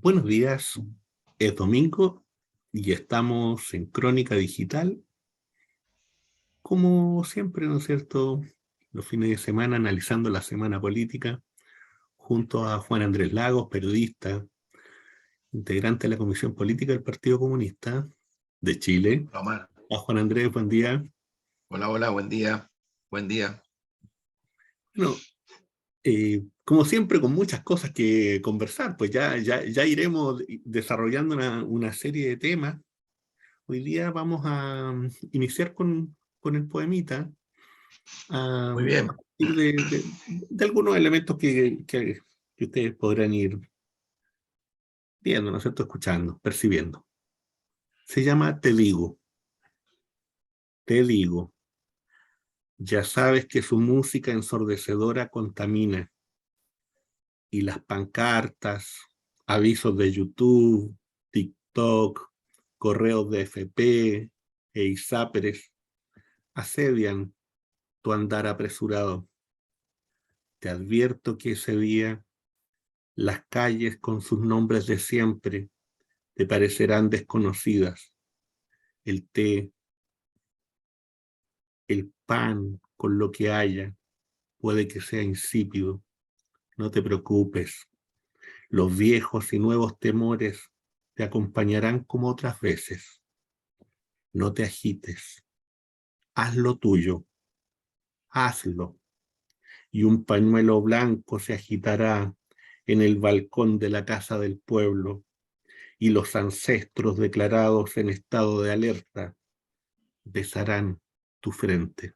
Buenos días, es domingo y estamos en Crónica Digital, como siempre, ¿no es cierto? Los fines de semana analizando la semana política, junto a Juan Andrés Lagos, periodista, integrante de la Comisión Política del Partido Comunista de Chile. Hola, Omar. A Juan Andrés, buen día. Hola, buen día. Buen día. Bueno, como siempre, con muchas cosas que conversar, pues ya iremos desarrollando una serie de temas. Hoy día vamos a iniciar con el poemita, a Muy bien. partir de algunos elementos que ustedes podrán ir viendo, ¿no es cierto? Escuchando, percibiendo. Se llama te digo, ya sabes que su música ensordecedora contamina, y las pancartas, avisos de YouTube, TikTok, correos de FP e ISAPRES asedian tu andar apresurado. Te advierto que ese día las calles con sus nombres de siempre te parecerán desconocidas. El té, el pan con lo que haya, puede que sea insípido. No te preocupes. Los viejos y nuevos temores te acompañarán como otras veces. No te agites. Haz lo tuyo. Hazlo. Y un pañuelo blanco se agitará en el balcón de la casa del pueblo, y los ancestros declarados en estado de alerta besarán tu frente.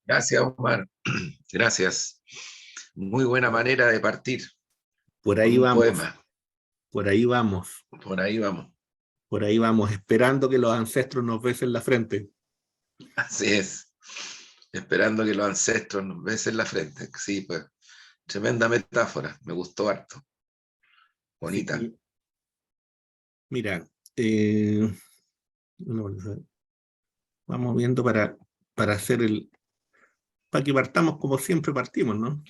Gracias, Omar. Gracias. Muy buena manera de partir Por con ahí un vamos, poema. por ahí vamos, Por ahí vamos. por ahí vamos, esperando que los ancestros nos besen la frente. Así es. Esperando que los ancestros nos besen la frente. Sí, pues. Tremenda metáfora. Me gustó harto. Bonita. Sí, mira, vamos viendo para hacer para que partamos como siempre partimos, ¿no?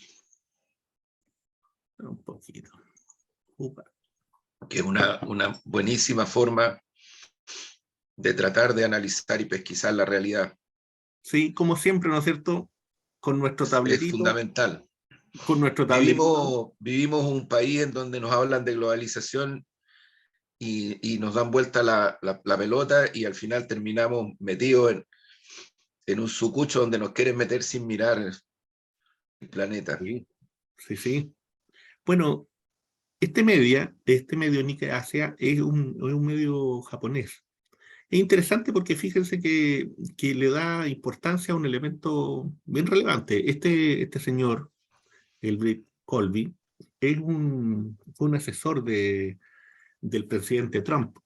Un poquito. Upa. Que es una buenísima forma de tratar de analizar y pesquisar la realidad. Sí, como siempre, ¿no es cierto? Con nuestro Es tablerito, fundamental. con nuestro tablerito. Vivimos un país en donde nos hablan de globalización y nos dan vuelta la pelota y al final terminamos metidos en un sucucho donde nos quieren meter sin mirar el planeta. Sí, sí, sí. Bueno, este medio Nikkei Asia es un medio japonés. Es interesante porque fíjense que le da importancia a un elemento bien relevante. Este señor, el Britt Colby, fue un asesor del presidente Trump.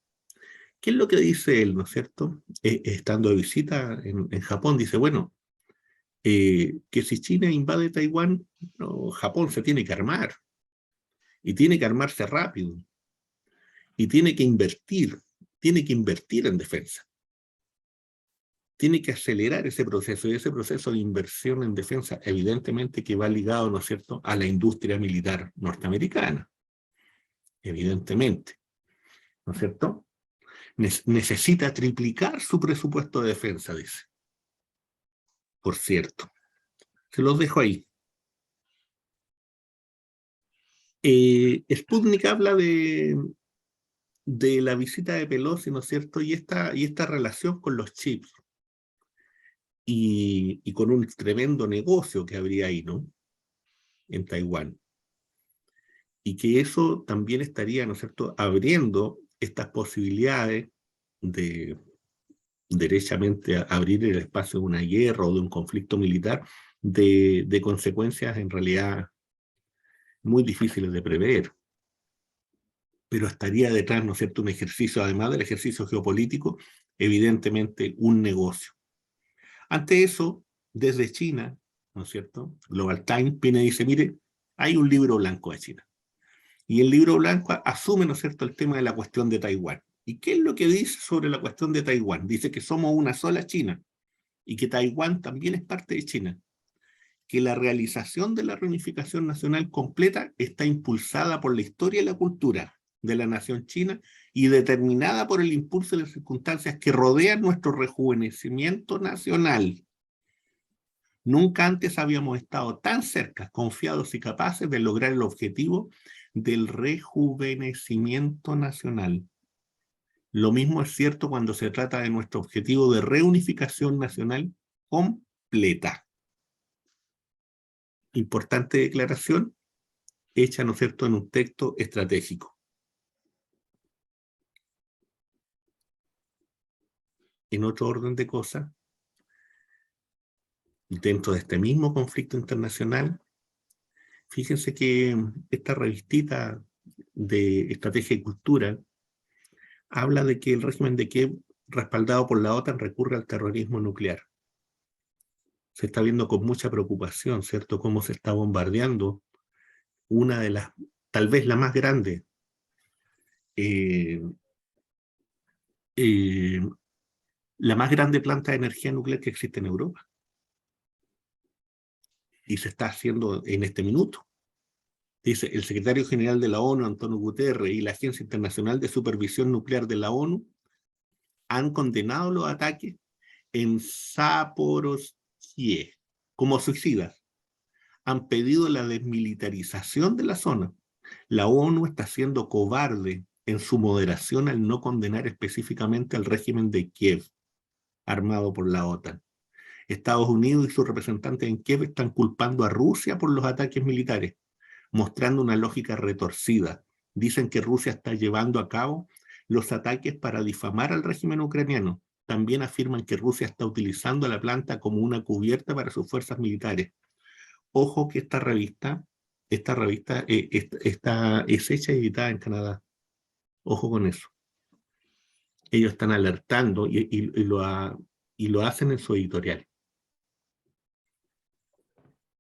¿Qué es lo que dice él, no es cierto? Estando de visita en Japón, dice, bueno, que si China invade Taiwán, no, Japón se tiene que armar, y tiene que armarse rápido, y tiene que invertir en defensa. Tiene que acelerar ese proceso, y ese proceso de inversión en defensa, evidentemente que va ligado, ¿no es cierto?, a la industria militar norteamericana, evidentemente, ¿no es cierto? Necesita triplicar su presupuesto de defensa, dice. Por cierto, se los dejo ahí. Sputnik habla de la visita de Pelosi, ¿no es cierto?, y esta relación con los chips, y con un tremendo negocio que habría ahí, ¿no?, en Taiwán. Y que eso también estaría, ¿no es cierto?, abriendo estas posibilidades de derechamente abrir el espacio de una guerra o de un conflicto militar de consecuencias en realidad muy difíciles de prever. Pero estaría detrás, ¿no es cierto?, un ejercicio, además del ejercicio geopolítico, evidentemente un negocio. Ante eso, desde China, ¿no es cierto?, Global Times viene y dice, mire, hay un libro blanco de China. Y el libro blanco asume, ¿no es cierto?, el tema de la cuestión de Taiwán. ¿Y qué es lo que dice sobre la cuestión de Taiwán? Dice que somos una sola China y que Taiwán también es parte de China. que la realización de la reunificación nacional completa está impulsada por la historia y la cultura de la nación china y determinada por el impulso de las circunstancias que rodean nuestro rejuvenecimiento nacional. Nunca antes habíamos estado tan cerca, confiados y capaces de lograr el objetivo del rejuvenecimiento nacional. Lo mismo es cierto cuando se trata de nuestro objetivo de reunificación nacional completa. Importante declaración hecha, ¿no es cierto?, en un texto estratégico. En otro orden de cosas, dentro de este mismo conflicto internacional, fíjense que esta revistita de Estrategia y Cultura habla de que el régimen de Kiev, respaldado por la OTAN, recurre al terrorismo nuclear. Se está viendo con mucha preocupación, ¿cierto?, cómo se está bombardeando una de las, tal vez la más grande, la más grande planta de energía nuclear que existe en Europa. Y se está haciendo en este minuto. Dice, el secretario general de la ONU, Antonio Guterres, y la Agencia Internacional de Supervisión Nuclear de la ONU han condenado los ataques en Zaporozhye como suicidas. Han pedido la desmilitarización de la zona. La ONU está siendo cobarde en su moderación al no condenar específicamente al régimen de Kiev, armado por la OTAN. Estados Unidos y sus representantes en Kiev están culpando a Rusia por los ataques militares, mostrando una lógica retorcida. Dicen que Rusia está llevando a cabo los ataques para difamar al régimen ucraniano. También afirman que Rusia está utilizando la planta como una cubierta para sus fuerzas militares. Ojo que esta revista es hecha y editada en Canadá. Ojo con eso. Ellos están alertando y lo hacen en su editorial.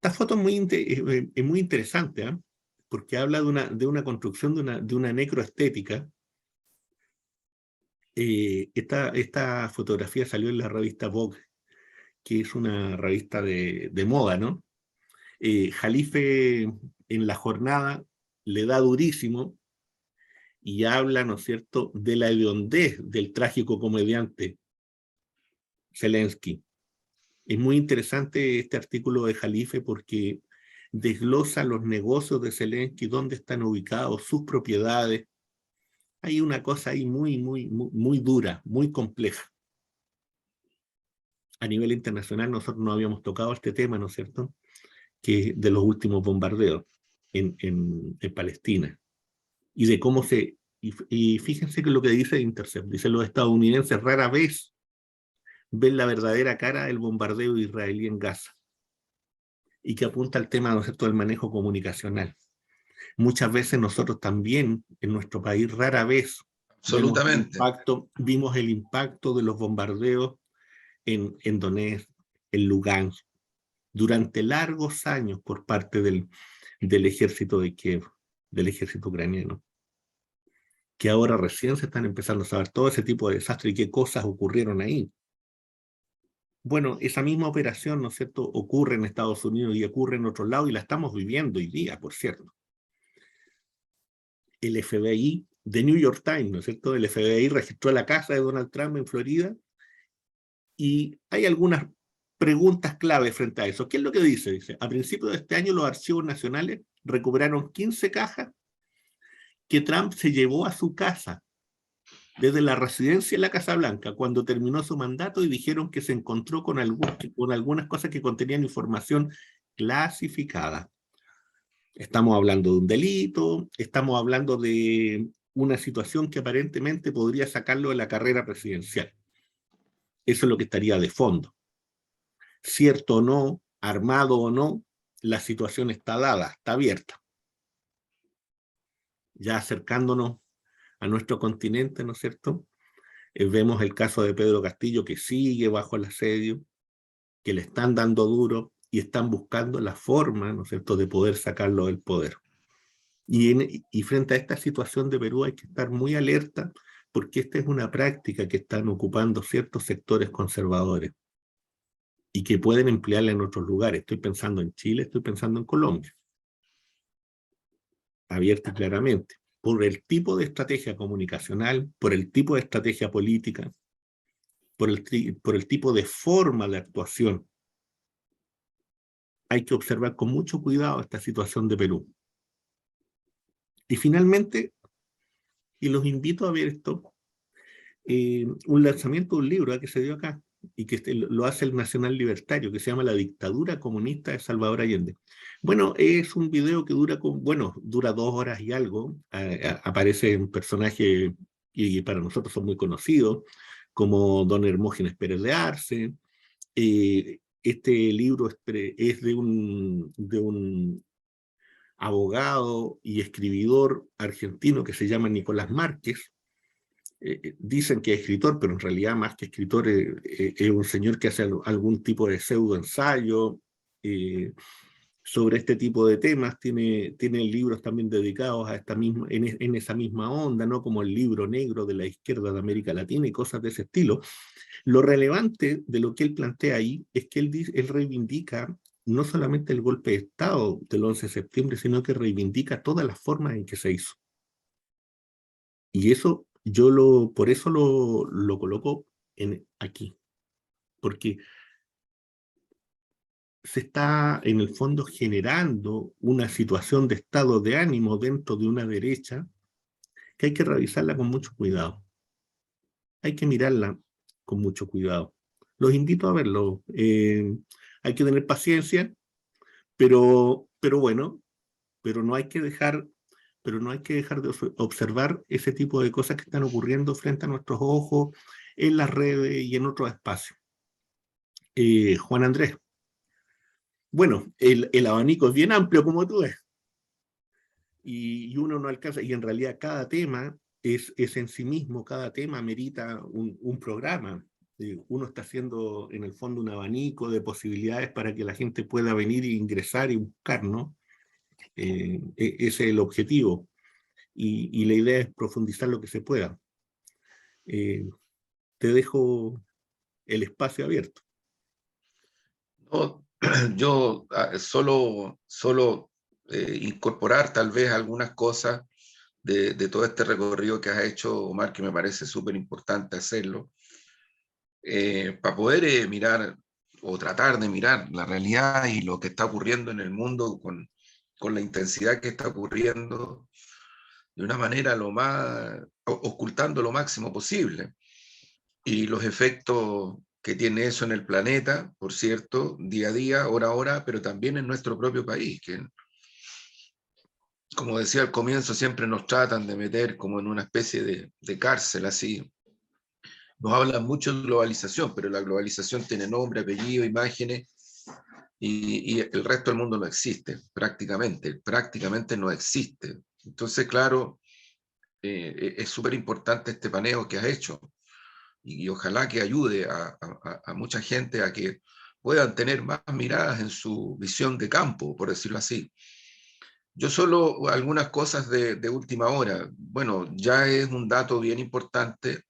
Esta foto es muy interesante, ¿eh? Porque habla de una construcción de una necroestética. Esta fotografía salió en la revista Vogue, que es una revista de moda, ¿no? Jalife en la jornada le da durísimo y habla, ¿no es cierto?, de la hediondez del trágico comediante Zelensky. Es muy interesante este artículo de Jalife porque desglosa los negocios de Zelensky, dónde están ubicados, sus propiedades. Hay una cosa ahí muy dura, muy compleja. A nivel internacional nosotros no habíamos tocado este tema, ¿no es cierto?, que de los últimos bombardeos en Palestina. Y de cómo y fíjense que lo que dice Intercept, dice los estadounidenses rara vez ven la verdadera cara del bombardeo israelí en Gaza, y que apunta al tema, ¿no es cierto?, del manejo comunicacional. Muchas veces nosotros también, en nuestro país, rara vez vimos el impacto de los bombardeos en Donetsk, en Lugansk, durante largos años por parte del ejército de Kiev, del ejército ucraniano, que ahora recién se están empezando a saber todo ese tipo de desastre y qué cosas ocurrieron ahí. Bueno, esa misma operación, ¿no es cierto?, ocurre en Estados Unidos y ocurre en otros lados y la estamos viviendo hoy día, por cierto. El FBI, The New York Times, ¿no es cierto?, el FBI registró la casa de Donald Trump en Florida y hay algunas preguntas clave frente a eso. ¿Qué es lo que dice? Dice, a principios de este año los archivos nacionales recuperaron 15 cajas que Trump se llevó a su casa desde la residencia en la Casa Blanca cuando terminó su mandato y dijeron que se encontró con algunas cosas que contenían información clasificada. Estamos hablando de un delito, estamos hablando de una situación que aparentemente podría sacarlo de la carrera presidencial. Eso es lo que estaría de fondo. Cierto o no, armado o no, la situación está dada, está abierta. Ya acercándonos a nuestro continente, ¿no es cierto?, vemos el caso de Pedro Castillo, que sigue bajo el asedio, que le están dando duro y están buscando la forma, ¿no es cierto?, de poder sacarlo del poder. Y frente a esta situación de Perú hay que estar muy alerta, porque esta es una práctica que están ocupando ciertos sectores conservadores. y que pueden emplearla en otros lugares. Estoy pensando en Chile, estoy pensando en Colombia, abierta y claramente, por el tipo de estrategia comunicacional, por el tipo de estrategia política, por el tipo de forma de actuación. Hay que observar con mucho cuidado esta situación de Perú. Y finalmente, y los invito a ver esto, un lanzamiento de un libro que se dio acá, y que lo hace el Nacional Libertario, que se llama La dictadura comunista de Salvador Allende. Bueno, es un video que dura 2 horas y algo. Aparece un personaje y para nosotros son muy conocidos, como don Hermógenes Pérez de Arce. Este libro es de un abogado y escribidor argentino que se llama Nicolás Márquez. Dicen que es escritor, pero en realidad más que escritor es un señor que hace algún tipo de pseudo ensayo sobre este tipo de temas. Tiene libros también dedicados a en esa misma onda, ¿no? Como el libro negro de la izquierda de América Latina y cosas de ese estilo. Lo relevante de lo que él plantea ahí es que él reivindica no solamente el golpe de Estado del 11 de septiembre, sino que reivindica todas las formas en que se hizo. Y eso por eso lo coloco aquí, porque se está en el fondo generando una situación de estado de ánimo dentro de una derecha que hay que revisarla con mucho cuidado. Hay que mirarla con mucho cuidado. Los invito a verlo. Hay que tener paciencia, pero bueno, pero no hay que dejar, pero no hay que dejar de observar ese tipo de cosas que están ocurriendo frente a nuestros ojos en las redes y en otros espacios. Juan Andrés, bueno, el abanico es bien amplio como tú ves, y uno no alcanza, y en realidad cada tema es en sí mismo, cada tema merita un programa. Uno está haciendo en el fondo un abanico de posibilidades para que la gente pueda venir e ingresar y buscar, ¿no? Ese es el objetivo. Y la idea es profundizar lo que se pueda. Eh, Te dejo el espacio abierto. No, yo solo incorporar tal vez algunas cosas de todo este recorrido que has hecho, Omar, que me parece súper importante hacerlo, para poder mirar o tratar de mirar la realidad y lo que está ocurriendo en el mundo con la intensidad que está ocurriendo de una manera ocultando lo máximo posible. Y los efectos que tiene eso en el planeta, por cierto, día a día, hora a hora, pero también en nuestro propio país, que como decía al comienzo, siempre nos tratan de meter como en una especie de cárcel así. Nos hablan mucho de globalización, pero la globalización tiene nombre, apellido, imágenes, y el resto del mundo no existe, prácticamente no existe. Entonces, claro, es súper importante este paneo que has hecho, y ojalá que ayude a mucha gente a que puedan tener más miradas en su visión de campo, por decirlo así. Yo solo algunas cosas de última hora. Bueno, ya es un dato bien importante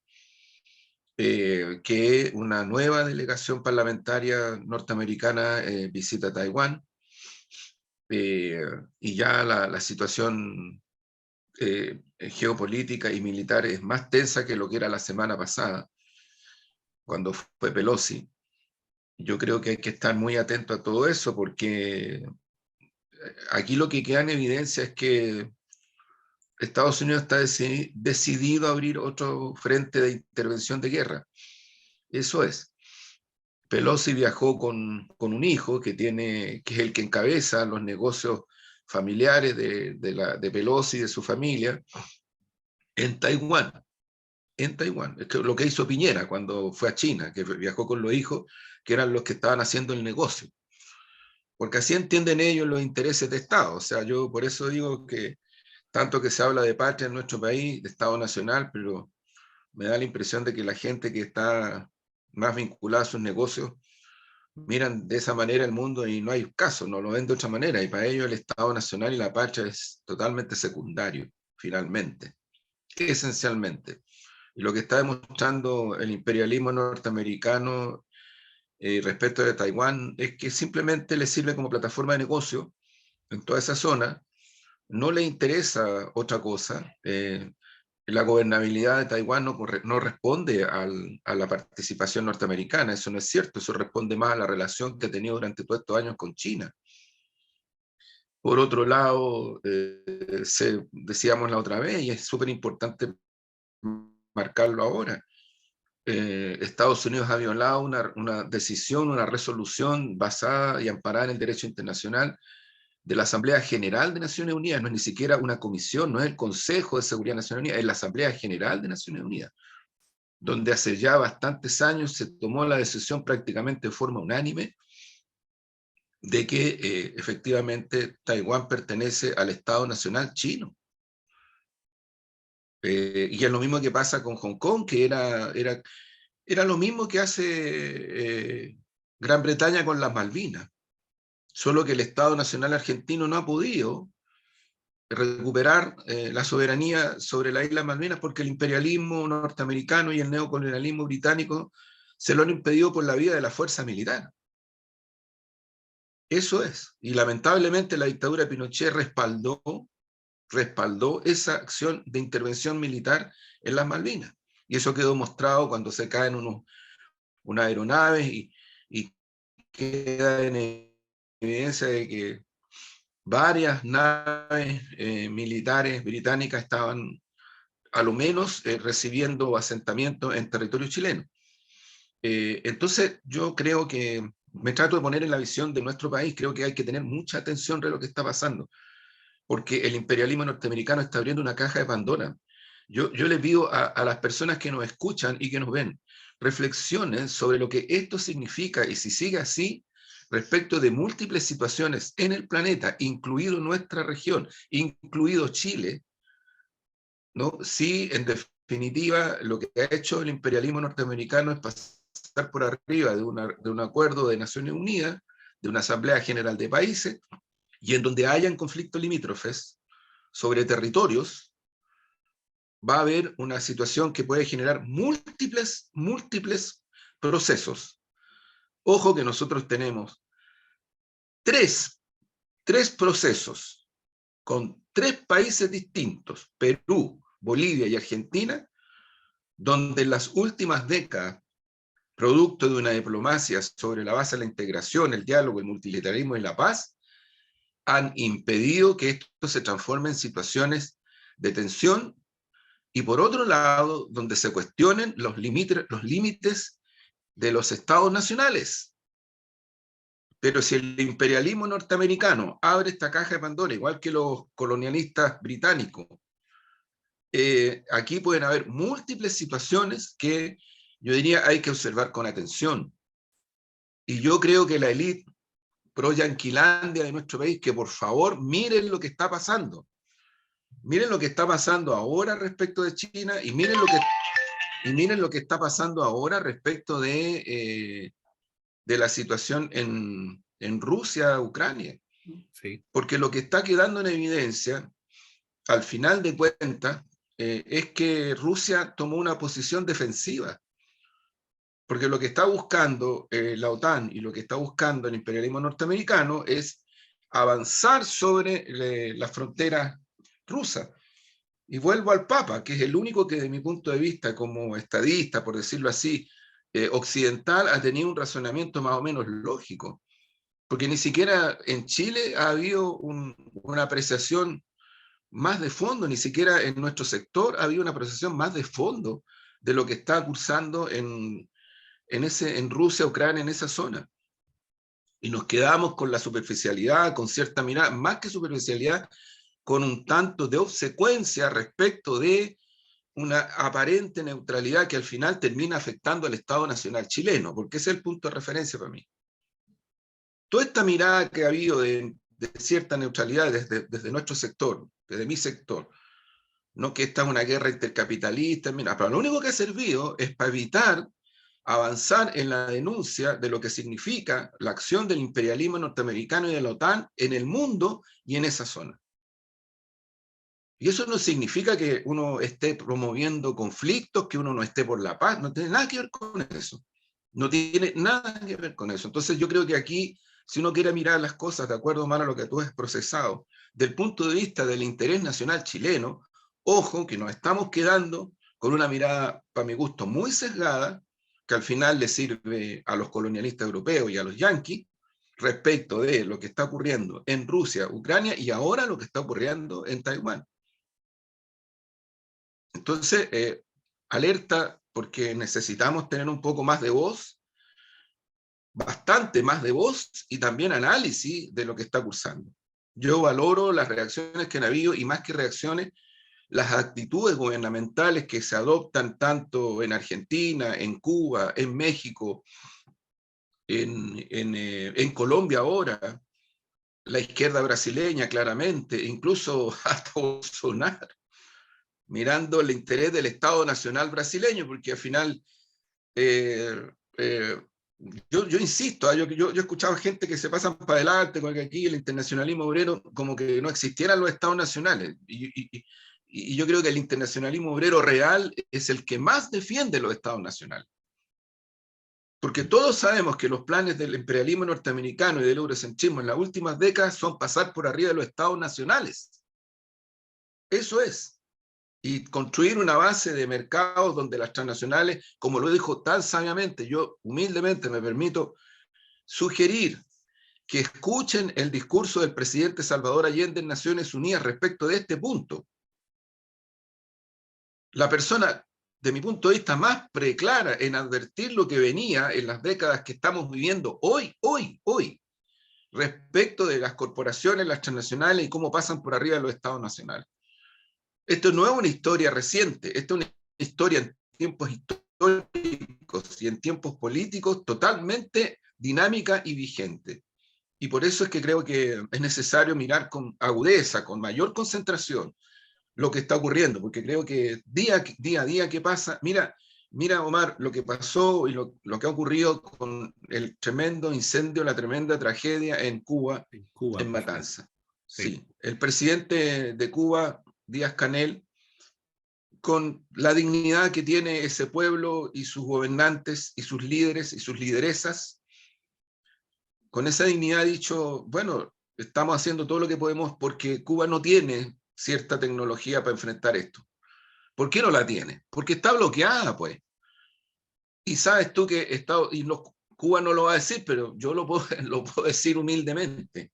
que una nueva delegación parlamentaria norteamericana visita Taiwán, eh, y ya la situación geopolítica y militar es más tensa que lo que era la semana pasada, cuando fue Pelosi. Yo creo que hay que estar muy atento a todo eso, porque aquí lo que queda en evidencia es que Estados Unidos está decidido a abrir otro frente de intervención de guerra. Eso es. Pelosi viajó con un hijo que es el que encabeza los negocios familiares de Pelosi y de su familia en Taiwán. En Taiwán. Es que lo que hizo Piñera cuando fue a China, que viajó con los hijos, que eran los que estaban haciendo el negocio. Porque así entienden ellos los intereses de Estado. O sea, yo por eso digo que tanto que se habla de patria en nuestro país, de Estado nacional, pero me da la impresión de que la gente que está más vinculada a sus negocios miran de esa manera el mundo y no hay caso, no lo ven de otra manera. Y para ellos el Estado nacional y la patria es totalmente secundario, finalmente, esencialmente. Y lo que está demostrando el imperialismo norteamericano respecto de Taiwán es que simplemente le sirve como plataforma de negocio en toda esa zona, no le interesa otra cosa. La gobernabilidad de Taiwán no responde a la participación norteamericana, eso no es cierto, eso responde más a la relación que ha tenido durante todos estos años con China. Por otro lado, decíamos la otra vez, y es súper importante marcarlo ahora, Estados Unidos ha violado una decisión, una resolución basada y amparada en el derecho internacional de la Asamblea General de Naciones Unidas. No es ni siquiera una comisión, no es el Consejo de Seguridad de Naciones Unidas, es la Asamblea General de Naciones Unidas, donde hace ya bastantes años se tomó la decisión prácticamente de forma unánime de que efectivamente Taiwán pertenece al Estado Nacional chino. Y es lo mismo que pasa con Hong Kong, que era lo mismo que hace Gran Bretaña con las Malvinas, solo que el Estado Nacional argentino no ha podido recuperar la soberanía sobre las Islas Malvinas porque el imperialismo norteamericano y el neocolonialismo británico se lo han impedido por la vía de la fuerza militar. Eso es. Y lamentablemente la dictadura de Pinochet respaldó esa acción de intervención militar en las Malvinas. Y eso quedó mostrado cuando se caen unas aeronaves y queda en evidencia de que varias naves militares británicas estaban a lo menos recibiendo asentamientos en territorio chileno. Entonces yo creo que me trato de poner en la visión de nuestro país, creo que hay que tener mucha atención de lo que está pasando, porque el imperialismo norteamericano está abriendo una caja de Pandora. Yo le pido a las personas que nos escuchan y que nos ven, reflexionen sobre lo que esto significa y si sigue así, respecto de múltiples situaciones en el planeta, incluido nuestra región, incluido Chile, ¿no? Si en definitiva lo que ha hecho el imperialismo norteamericano es pasar por arriba de un acuerdo de Naciones Unidas, de una Asamblea General de Países, y en donde hayan conflictos limítrofes sobre territorios, va a haber una situación que puede generar múltiples procesos. Ojo que nosotros tenemos tres procesos con 3 países distintos, Perú, Bolivia y Argentina, donde en las últimas décadas, producto de una diplomacia sobre la base de la integración, el diálogo, el multilateralismo y la paz, han impedido que esto se transforme en situaciones de tensión y por otro lado, donde se cuestionen los límites de los estados nacionales. Pero si el imperialismo norteamericano abre esta caja de Pandora, igual que los colonialistas británicos, aquí pueden haber múltiples situaciones que yo diría hay que observar con atención. Y yo creo que la élite pro-yanquilandia de nuestro país, que por favor miren lo que está pasando. Miren lo que está pasando ahora respecto de China y miren lo que está pasando ahora respecto de la situación en Rusia, Ucrania. Sí. Porque lo que está quedando en evidencia, al final de cuentas, es que Rusia tomó una posición defensiva. Porque lo que está buscando la OTAN y lo que está buscando el imperialismo norteamericano es avanzar sobre las fronteras rusas. Y vuelvo al Papa, que es el único que, de mi punto de vista, como estadista, por decirlo así, occidental, ha tenido un razonamiento más o menos lógico. Porque ni siquiera en Chile ha habido una apreciación más de fondo, ni siquiera en nuestro sector ha habido una apreciación más de fondo de lo que está cursando en Rusia, Ucrania, en esa zona. Y nos quedamos con la superficialidad, con cierta mirada, más que superficialidad, con un tanto de obsecuencia respecto de una aparente neutralidad que al final termina afectando al Estado Nacional chileno, porque ese es el punto de referencia para mí. Toda esta mirada que ha habido de cierta neutralidad desde nuestro sector, desde mi sector, no que esta es una guerra intercapitalista, mira, pero lo único que ha servido es para evitar avanzar en la denuncia de lo que significa la acción del imperialismo norteamericano y de la OTAN en el mundo y en esa zona. Y eso no significa que uno esté promoviendo conflictos, que uno no esté por la paz, no tiene nada que ver con eso. No tiene nada que ver con eso. Entonces yo creo que aquí, si uno quiere mirar las cosas de acuerdo, Omar, a lo que tú has procesado, del punto de vista del interés nacional chileno, ojo que nos estamos quedando con una mirada, para mi gusto, muy sesgada, que al final le sirve a los colonialistas europeos y a los yanquis, respecto de lo que está ocurriendo en Rusia, Ucrania y ahora lo que está ocurriendo en Taiwán. Entonces, alerta, porque necesitamos tener un poco más de voz, bastante más de voz y también análisis de lo que está cursando. Yo valoro las reacciones que han habido y más que reacciones, las actitudes gubernamentales que se adoptan tanto en Argentina, en Cuba, en México, en Colombia ahora, la izquierda brasileña claramente, incluso hasta Bolsonaro, mirando el interés del Estado Nacional brasileño, porque al final, eh, eh, yo insisto, yo he escuchado gente que se pasan para adelante con que aquí el internacionalismo obrero, como que no existieran los Estados nacionales, y yo creo que el internacionalismo obrero real es el que más defiende los Estados nacionales. Porque todos sabemos que los planes del imperialismo norteamericano y del eurocentrismo en las últimas décadas son pasar por arriba de los Estados nacionales. Eso es. Y construir una base de mercados donde las transnacionales, como lo dijo tan sabiamente, yo humildemente me permito sugerir que escuchen el discurso del presidente Salvador Allende en Naciones Unidas respecto de este punto. La persona, de mi punto de vista, más preclara en advertir lo que venía en las décadas que estamos viviendo hoy, respecto de las corporaciones, las transnacionales y cómo pasan por arriba de los estados nacionales. Esto no es una historia reciente, esto es una historia en tiempos históricos y en tiempos políticos totalmente dinámica y vigente. Y por eso es que creo que es necesario mirar con agudeza, con mayor concentración, lo que está ocurriendo, porque creo que día a día que pasa, mira Omar, lo que pasó y lo que ha ocurrido con el tremendo incendio, la tremenda tragedia en Cuba, en Matanzas. Sí, el presidente de Cuba, Díaz-Canel, con la dignidad que tiene ese pueblo y sus gobernantes y sus líderes y sus lideresas, con esa dignidad ha dicho, bueno, estamos haciendo todo lo que podemos porque Cuba no tiene cierta tecnología para enfrentar esto. ¿Por qué no la tiene? Porque está bloqueada, pues. Y sabes tú que Cuba no lo va a decir, pero yo lo puedo decir humildemente.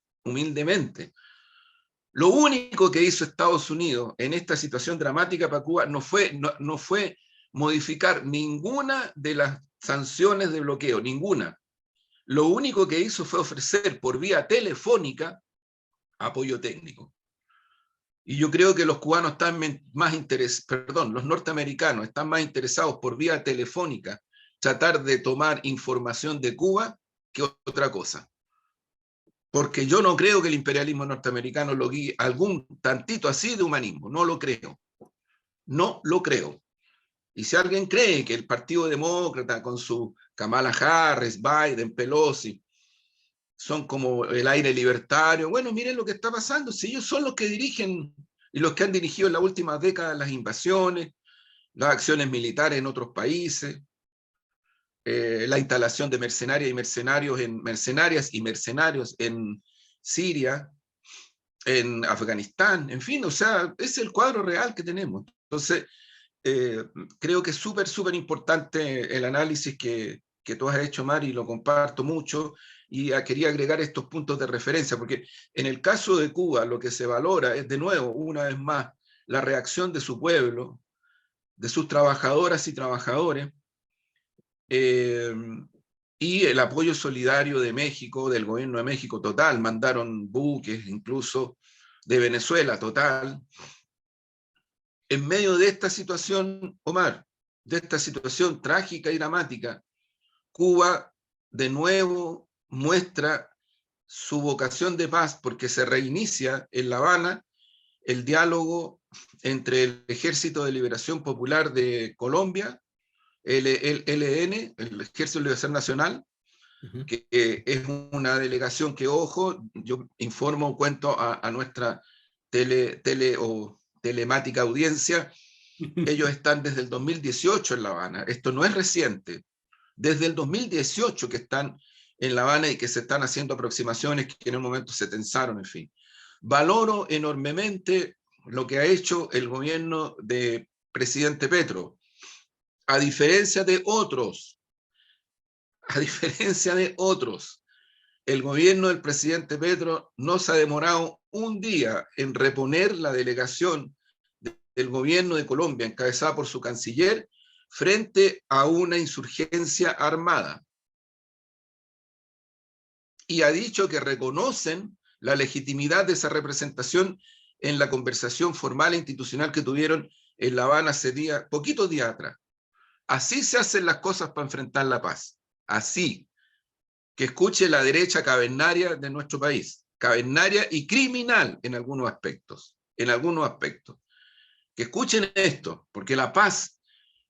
Lo único que hizo Estados Unidos en esta situación dramática para Cuba no fue modificar ninguna de las sanciones de bloqueo, ninguna. Lo único que hizo fue ofrecer por vía telefónica apoyo técnico. Y yo creo que los cubanos están más interesados, los norteamericanos están más interesados por vía telefónica tratar de tomar información de Cuba que otra cosa. Porque yo no creo que el imperialismo norteamericano lo guíe algún tantito así de humanismo, no lo creo. No lo creo. Y si alguien cree que el Partido Demócrata con su Kamala Harris, Biden, Pelosi, son como el aire libertario, bueno, miren lo que está pasando, si ellos son los que dirigen y los que han dirigido en las últimas décadas las invasiones, las acciones militares en otros países, la instalación de mercenarias y mercenarios en Siria, en Afganistán, en fin, o sea, es el cuadro real que tenemos. Entonces, creo que es súper importante el análisis que tú has hecho, Mari, y lo comparto mucho, y quería agregar estos puntos de referencia, porque en el caso de Cuba lo que se valora es, de nuevo, una vez más, la reacción de su pueblo, de sus trabajadoras y trabajadores, y el apoyo solidario de México, del gobierno de México total, mandaron buques incluso de Venezuela total. En medio de esta situación, Omar, de esta situación trágica y dramática, Cuba de nuevo muestra su vocación de paz porque se reinicia en La Habana el diálogo entre el Ejército de Liberación Popular de Colombia, el ELN, el Ejército de Liberación Nacional, que es una delegación que, ojo, yo informo, cuento a nuestra telemática audiencia, ellos están desde el 2018 en La Habana, esto no es reciente, desde el 2018 que están en La Habana y que se están haciendo aproximaciones que en un momento se tensaron, en fin. Valoro enormemente lo que ha hecho el gobierno de presidente Petro. A diferencia de otros, el gobierno del presidente Petro no se ha demorado un día en reponer la delegación del gobierno de Colombia, encabezada por su canciller, frente a una insurgencia armada. Y ha dicho que reconocen la legitimidad de esa representación en la conversación formal e institucional que tuvieron en La Habana hace poquitos días atrás. Así se hacen las cosas para enfrentar la paz. Así. Que escuche la derecha cavernaria de nuestro país. Cavernaria y criminal en algunos aspectos. En algunos aspectos. Que escuchen esto, porque la paz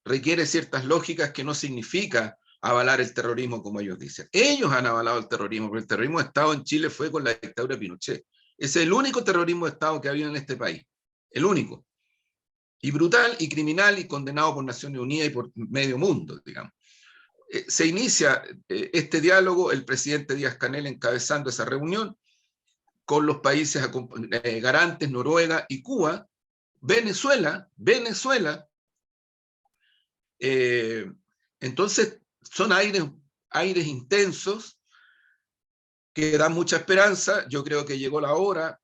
requiere ciertas lógicas que no significa avalar el terrorismo como ellos dicen. Ellos han avalado el terrorismo, porque el terrorismo de Estado en Chile fue con la dictadura de Pinochet. Ese es el único terrorismo de Estado que ha habido en este país. El único. Y brutal y criminal y condenado por Naciones Unidas y por medio mundo, digamos. Se inicia este diálogo, el presidente Díaz-Canel encabezando esa reunión con los países garantes, Noruega y Cuba, Venezuela. Entonces son aires intensos que dan mucha esperanza. Yo creo que llegó la hora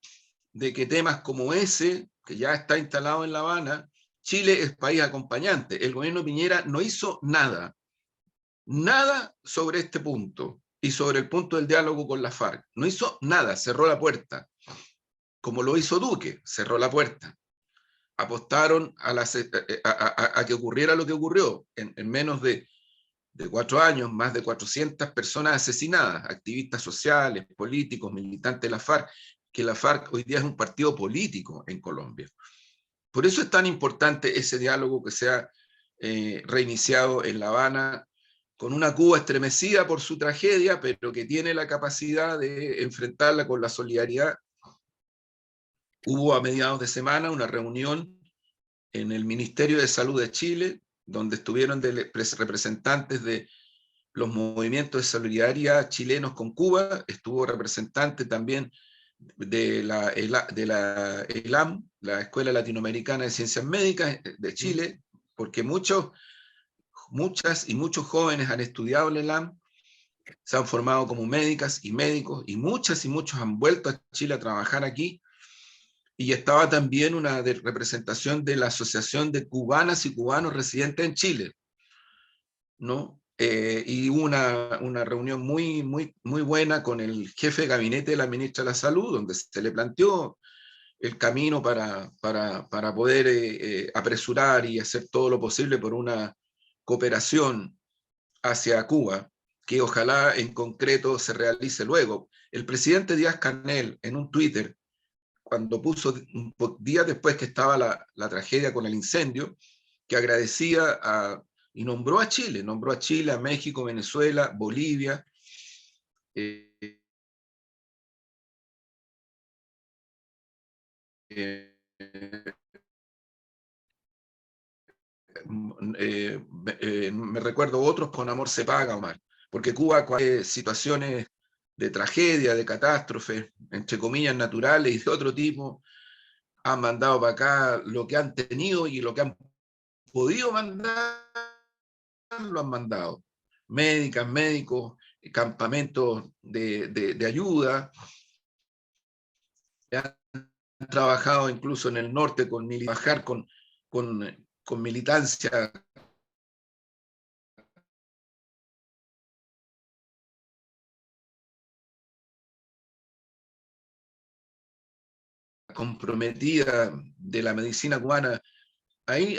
de que temas como ese, que ya está instalado en La Habana, Chile es país acompañante. El gobierno Piñera no hizo nada sobre este punto y sobre el punto del diálogo con la FARC. No hizo nada, cerró la puerta. Como lo hizo Duque, cerró la puerta. Apostaron a que ocurriera lo que ocurrió. En menos de 4 años, más de 400 personas asesinadas, activistas sociales, políticos, militantes de la FARC, que la FARC hoy día es un partido político en Colombia. Por eso es tan importante ese diálogo que se ha reiniciado en La Habana, con una Cuba estremecida por su tragedia, pero que tiene la capacidad de enfrentarla con la solidaridad. Hubo a mediados de semana una reunión en el Ministerio de Salud de Chile, donde estuvieron representantes de los movimientos de solidaridad chilenos con Cuba, estuvo representante también de la ELAM, la Escuela Latinoamericana de Ciencias Médicas de Chile, porque muchas y muchos jóvenes han estudiado en la ELAM, se han formado como médicas y médicos, y muchas y muchos han vuelto a Chile a trabajar aquí, y estaba también una representación de la Asociación de Cubanas y Cubanos Residentes en Chile, ¿no? Y hubo una reunión muy buena con el jefe de gabinete de la ministra de la Salud, donde se le planteó el camino para poder apresurar y hacer todo lo posible por una cooperación hacia Cuba, que ojalá en concreto se realice luego. El presidente Díaz-Canel en un Twitter, cuando puso días después que estaba la tragedia con el incendio, que agradecía y nombró a Chile, a México, Venezuela, Bolivia, me recuerdo otros con amor se paga, Omar, porque Cuba, situaciones de tragedia, de catástrofe, entre comillas naturales y de otro tipo, han mandado para acá lo que han tenido y lo que han podido mandar, lo han mandado. Médicas, médicos, campamentos de ayuda, han trabajado incluso en el norte trabajar con militancia comprometida de la medicina cubana, ahí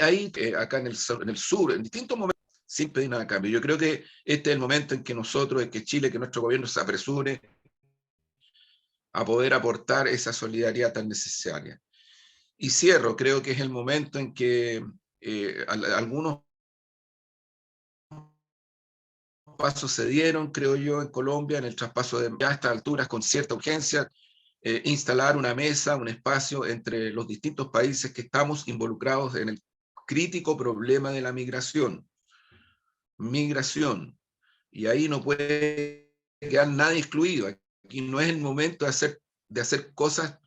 acá en el sur, en distintos momentos, sin pedir nada a cambio. Yo creo que este es el momento en que nosotros, que Chile, que nuestro gobierno se apresure a poder aportar esa solidaridad tan necesaria. Y cierro, creo que es el momento en que algunos pasos se dieron, creo yo, en Colombia, en el traspaso de ya a estas alturas con cierta urgencia, instalar una mesa, un espacio entre los distintos países que estamos involucrados en el crítico problema de la migración. y ahí no puede quedar nadie excluido. Aquí no es el momento de hacer cosas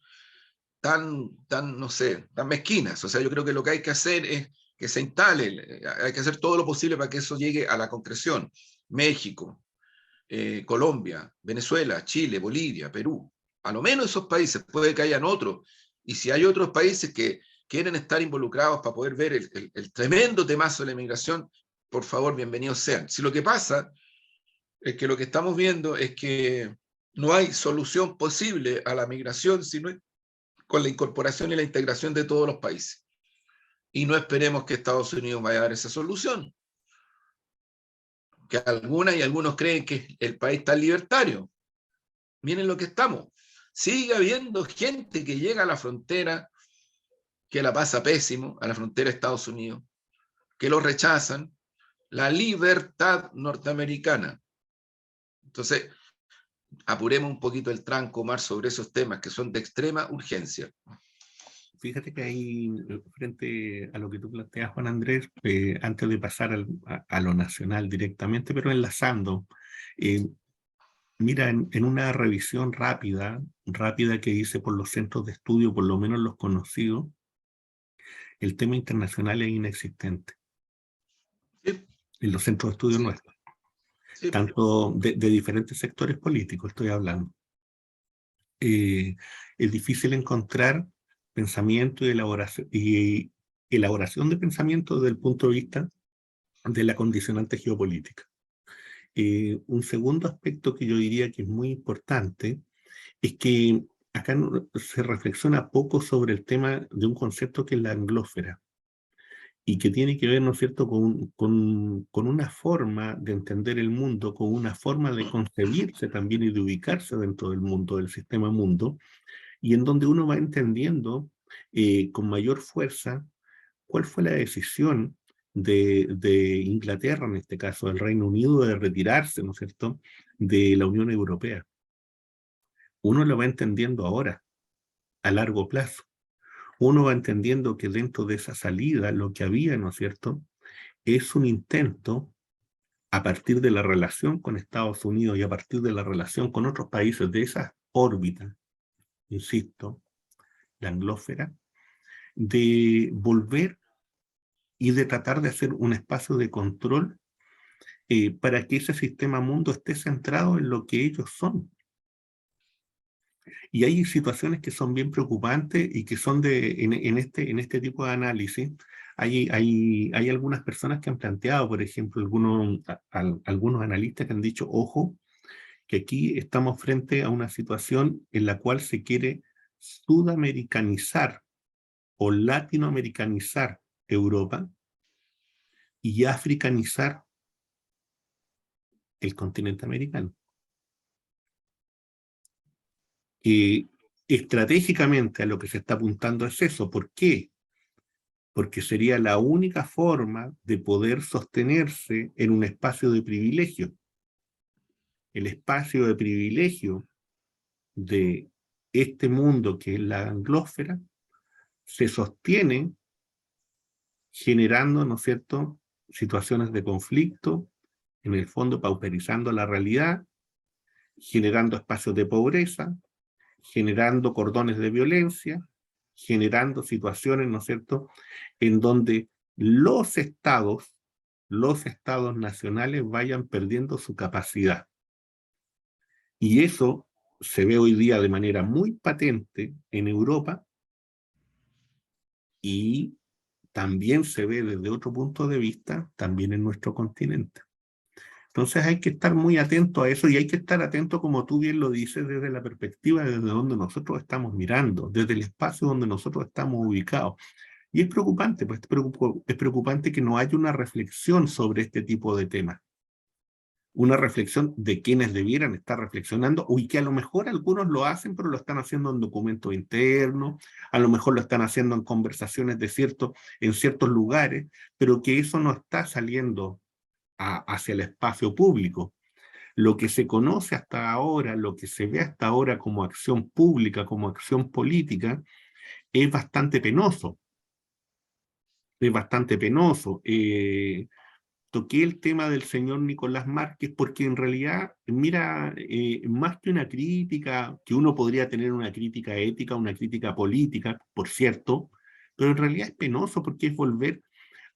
no sé, tan mezquinas. O sea, yo creo que lo que hay que hacer es que se instale, hay que hacer todo lo posible para que eso llegue a la concreción. México, Colombia, Venezuela, Chile, Bolivia, Perú, a lo menos esos países, puede que hayan otros, y si hay otros países que quieren estar involucrados para poder ver el tremendo temazo de la inmigración, por favor, bienvenidos sean. Si lo que pasa es que lo que estamos viendo es que no hay solución posible a la migración si no es con la incorporación y la integración de todos los países. Y no esperemos que Estados Unidos vaya a dar esa solución. Que algunos creen que el país está libertario. Miren lo que estamos. Sigue habiendo gente que llega a la frontera, que la pasa pésimo, a la frontera de Estados Unidos, que lo rechazan. La libertad norteamericana. Entonces, apuremos un poquito el tranco, Omar, sobre esos temas que son de extrema urgencia. Fíjate que ahí, frente a lo que tú planteas, Juan Andrés, antes de pasar a lo nacional directamente, pero enlazando, mira, en una revisión rápida que hice por los centros de estudio, por lo menos los conocidos, el tema internacional es inexistente Sí, en los centros de estudio sí, nuestros, sí. tanto de diferentes sectores políticos, estoy hablando. Es difícil encontrar pensamiento y elaboración de pensamiento desde el punto de vista de la condicionante geopolítica. Un segundo aspecto que yo diría que es muy importante es que acá se reflexiona poco sobre el tema de un concepto que es la anglósfera y que tiene que ver, ¿no es cierto?, con una forma de entender el mundo, con una forma de concebirse también y de ubicarse dentro del mundo, del sistema mundo, y en donde uno va entendiendo con mayor fuerza cuál fue la decisión de Inglaterra, en este caso del Reino Unido, de retirarse, ¿no es cierto?, de la Unión Europea. Uno lo va entendiendo ahora, a largo plazo. Uno va entendiendo que dentro de esa salida lo que había, ¿no es cierto?, es un intento a partir de la relación con Estados Unidos y a partir de la relación con otros países de esa órbita, insisto, la anglósfera, de volver y de tratar de hacer un espacio de control para que ese sistema mundo esté centrado en lo que ellos son. Y hay situaciones que son bien preocupantes y que son en este tipo de análisis. Hay algunas personas que han planteado, por ejemplo, algunos analistas que han dicho, ojo, que aquí estamos frente a una situación en la cual se quiere sudamericanizar o latinoamericanizar Europa y africanizar el continente americano. Estratégicamente a lo que se está apuntando es eso. ¿Por qué? Porque sería la única forma de poder sostenerse en un espacio de privilegio. El espacio de privilegio de este mundo que es la anglósfera se sostiene generando, ¿no es cierto?, situaciones de conflicto, en el fondo pauperizando la realidad, generando espacios de pobreza, generando cordones de violencia, generando situaciones, ¿no es cierto?, en donde los estados nacionales vayan perdiendo su capacidad. Y eso se ve hoy día de manera muy patente en Europa y también se ve desde otro punto de vista también en nuestro continente. Entonces hay que estar muy atento a eso y hay que estar atento, como tú bien lo dices, desde la perspectiva desde donde nosotros estamos mirando, desde el espacio donde nosotros estamos ubicados. Y es preocupante, pues es preocupante que no haya una reflexión sobre este tipo de temas. Una reflexión de quienes debieran estar reflexionando, y que a lo mejor algunos lo hacen, pero lo están haciendo en documentos internos, a lo mejor lo están haciendo en conversaciones en ciertos lugares, pero que eso no está saliendo hacia el espacio público. Lo que se conoce hasta ahora, lo que se ve hasta ahora como acción pública, como acción política, es bastante penoso. Es bastante penoso. toqué el tema del señor Nicolás Márquez porque en realidad, mira, más que una crítica, que uno podría tener una crítica ética, una crítica política, por cierto, pero en realidad es penoso porque es volver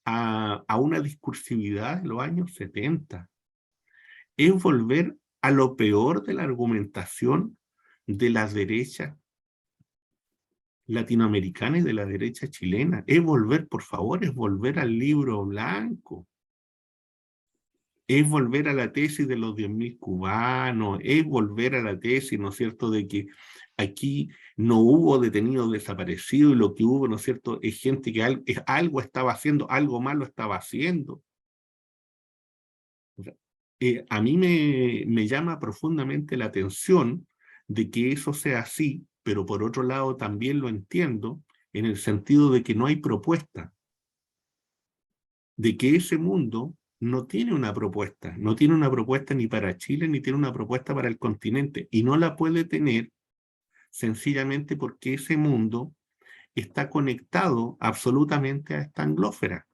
a una discursividad de los años 70. Es volver a lo peor de la argumentación de la derecha latinoamericana y de la derecha chilena. Es volver, por favor, es volver al libro blanco. Es volver a la tesis de los 10.000 cubanos, es volver a la tesis, ¿no es cierto?, de que aquí no hubo detenidos desaparecidos y lo que hubo, ¿no es cierto?, es gente que algo estaba haciendo, algo malo estaba haciendo. O sea, a mí me llama profundamente la atención de que eso sea así, pero por otro lado también lo entiendo en el sentido de que no hay propuesta, de que ese mundo no tiene una propuesta, no tiene una propuesta ni para Chile, ni tiene una propuesta para el continente, y no la puede tener sencillamente porque ese mundo está conectado absolutamente a esta anglósfera,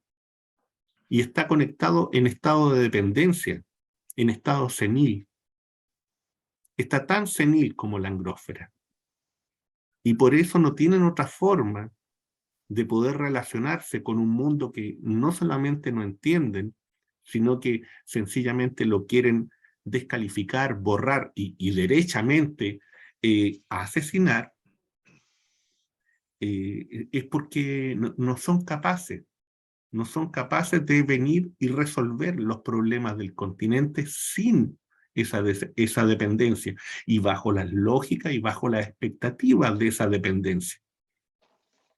y está conectado en estado de dependencia, en estado senil. Está tan senil como la anglósfera. Y por eso no tienen otra forma de poder relacionarse con un mundo que no solamente no entienden, sino que sencillamente lo quieren descalificar, borrar y derechamente asesinar, es porque no son capaces, no son capaces de venir y resolver los problemas del continente sin esa dependencia y bajo las lógicas y bajo las expectativas de esa dependencia.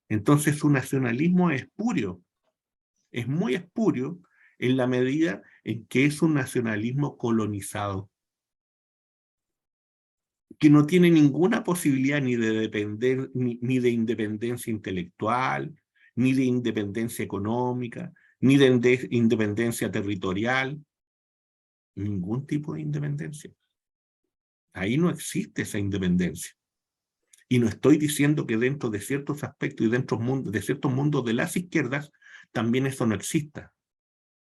Entonces su nacionalismo es espurio, es muy espurio en la medida en que es un nacionalismo colonizado, que no tiene ninguna posibilidad ni de depender, ni de independencia intelectual, ni de independencia económica, ni de independencia territorial, ningún tipo de independencia. Ahí no existe esa independencia. Y no estoy diciendo que dentro de ciertos aspectos y dentro de ciertos mundos de las izquierdas también eso no exista.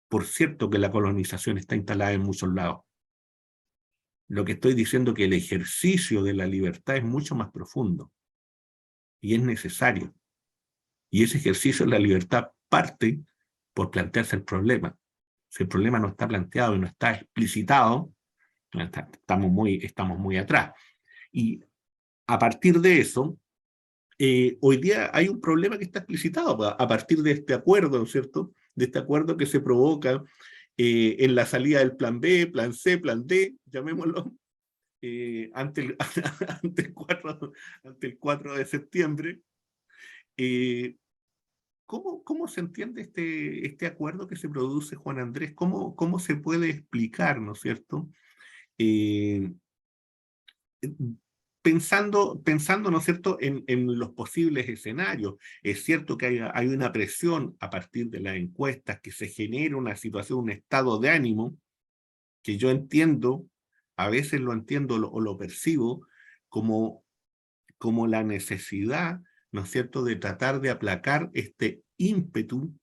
Por cierto que la colonización está instalada en muchos lados. Lo que estoy diciendo es que el ejercicio de la libertad es mucho más profundo y es necesario. Y ese ejercicio de la libertad parte por plantearse el problema. Si el problema no está planteado y no está explicitado, estamos muy atrás. Y a partir de eso, hoy día hay un problema que está explicitado a partir de este acuerdo, ¿no es cierto? De este acuerdo que se provoca en la salida del plan B, plan C, plan D, llamémoslo, ante, el, ante el 4 de septiembre. ¿Cómo se entiende este acuerdo que se produce, Juan Andrés? ¿Cómo se puede explicar, ¿no es cierto? Eh, pensando, ¿no es cierto?, en los posibles escenarios. Es cierto que hay una presión a partir de las encuestas, que se genera una situación, un estado de ánimo, que yo entiendo, a veces lo entiendo o lo percibo como la necesidad, ¿no es cierto?, de tratar de aplacar este ímpetu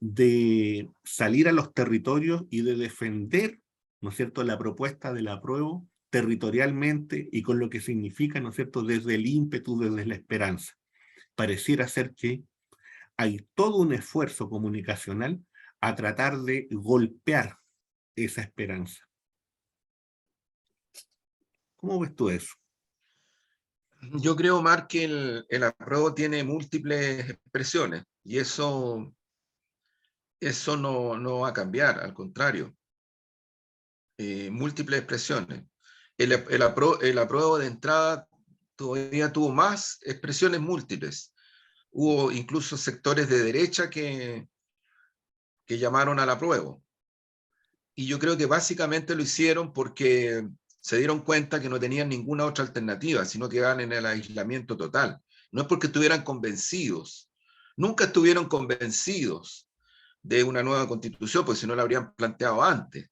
de salir a los territorios y de defender, ¿no es cierto?, la propuesta del apruebo territorialmente y con lo que significa, ¿no es cierto?, desde el ímpetu, desde la esperanza. Pareciera ser que hay todo un esfuerzo comunicacional a tratar de golpear esa esperanza. ¿Cómo ves tú eso? Yo creo, Marc, que el apruebo tiene múltiples expresiones y eso no va a cambiar, al contrario. Múltiples expresiones. El apruebo de entrada todavía tuvo más expresiones múltiples. Hubo incluso sectores de derecha que llamaron al apruebo. Y yo creo que básicamente lo hicieron porque se dieron cuenta que no tenían ninguna otra alternativa, sino que iban en el aislamiento total. No es porque estuvieran convencidos. Nunca estuvieron convencidos de una nueva constitución, pues si no la habrían planteado antes.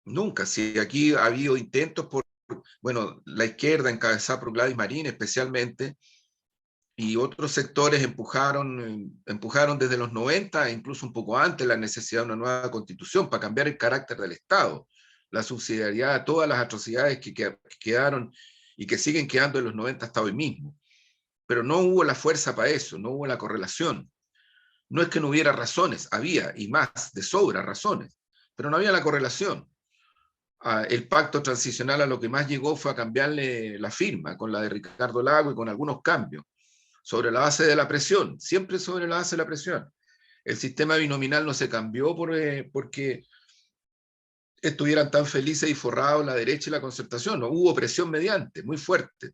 Nunca. Si aquí ha habido intentos por, bueno, la izquierda encabezada por Gladys Marín especialmente, y otros sectores empujaron desde los 90, incluso un poco antes, la necesidad de una nueva constitución para cambiar el carácter del Estado, la subsidiariedad, todas las atrocidades que quedaron y que siguen quedando en los 90 hasta hoy mismo. Pero no hubo la fuerza para eso, no hubo la correlación. No es que no hubiera razones, había, y más, de sobra razones, pero no había la correlación. El pacto transicional a lo que más llegó fue a cambiarle la firma, con la de Ricardo Lagos y con algunos cambios, sobre la base de la presión, siempre sobre la base de la presión. El sistema binominal no se cambió porque estuvieran tan felices y forrados la derecha y la concertación, no hubo presión mediante, muy fuerte.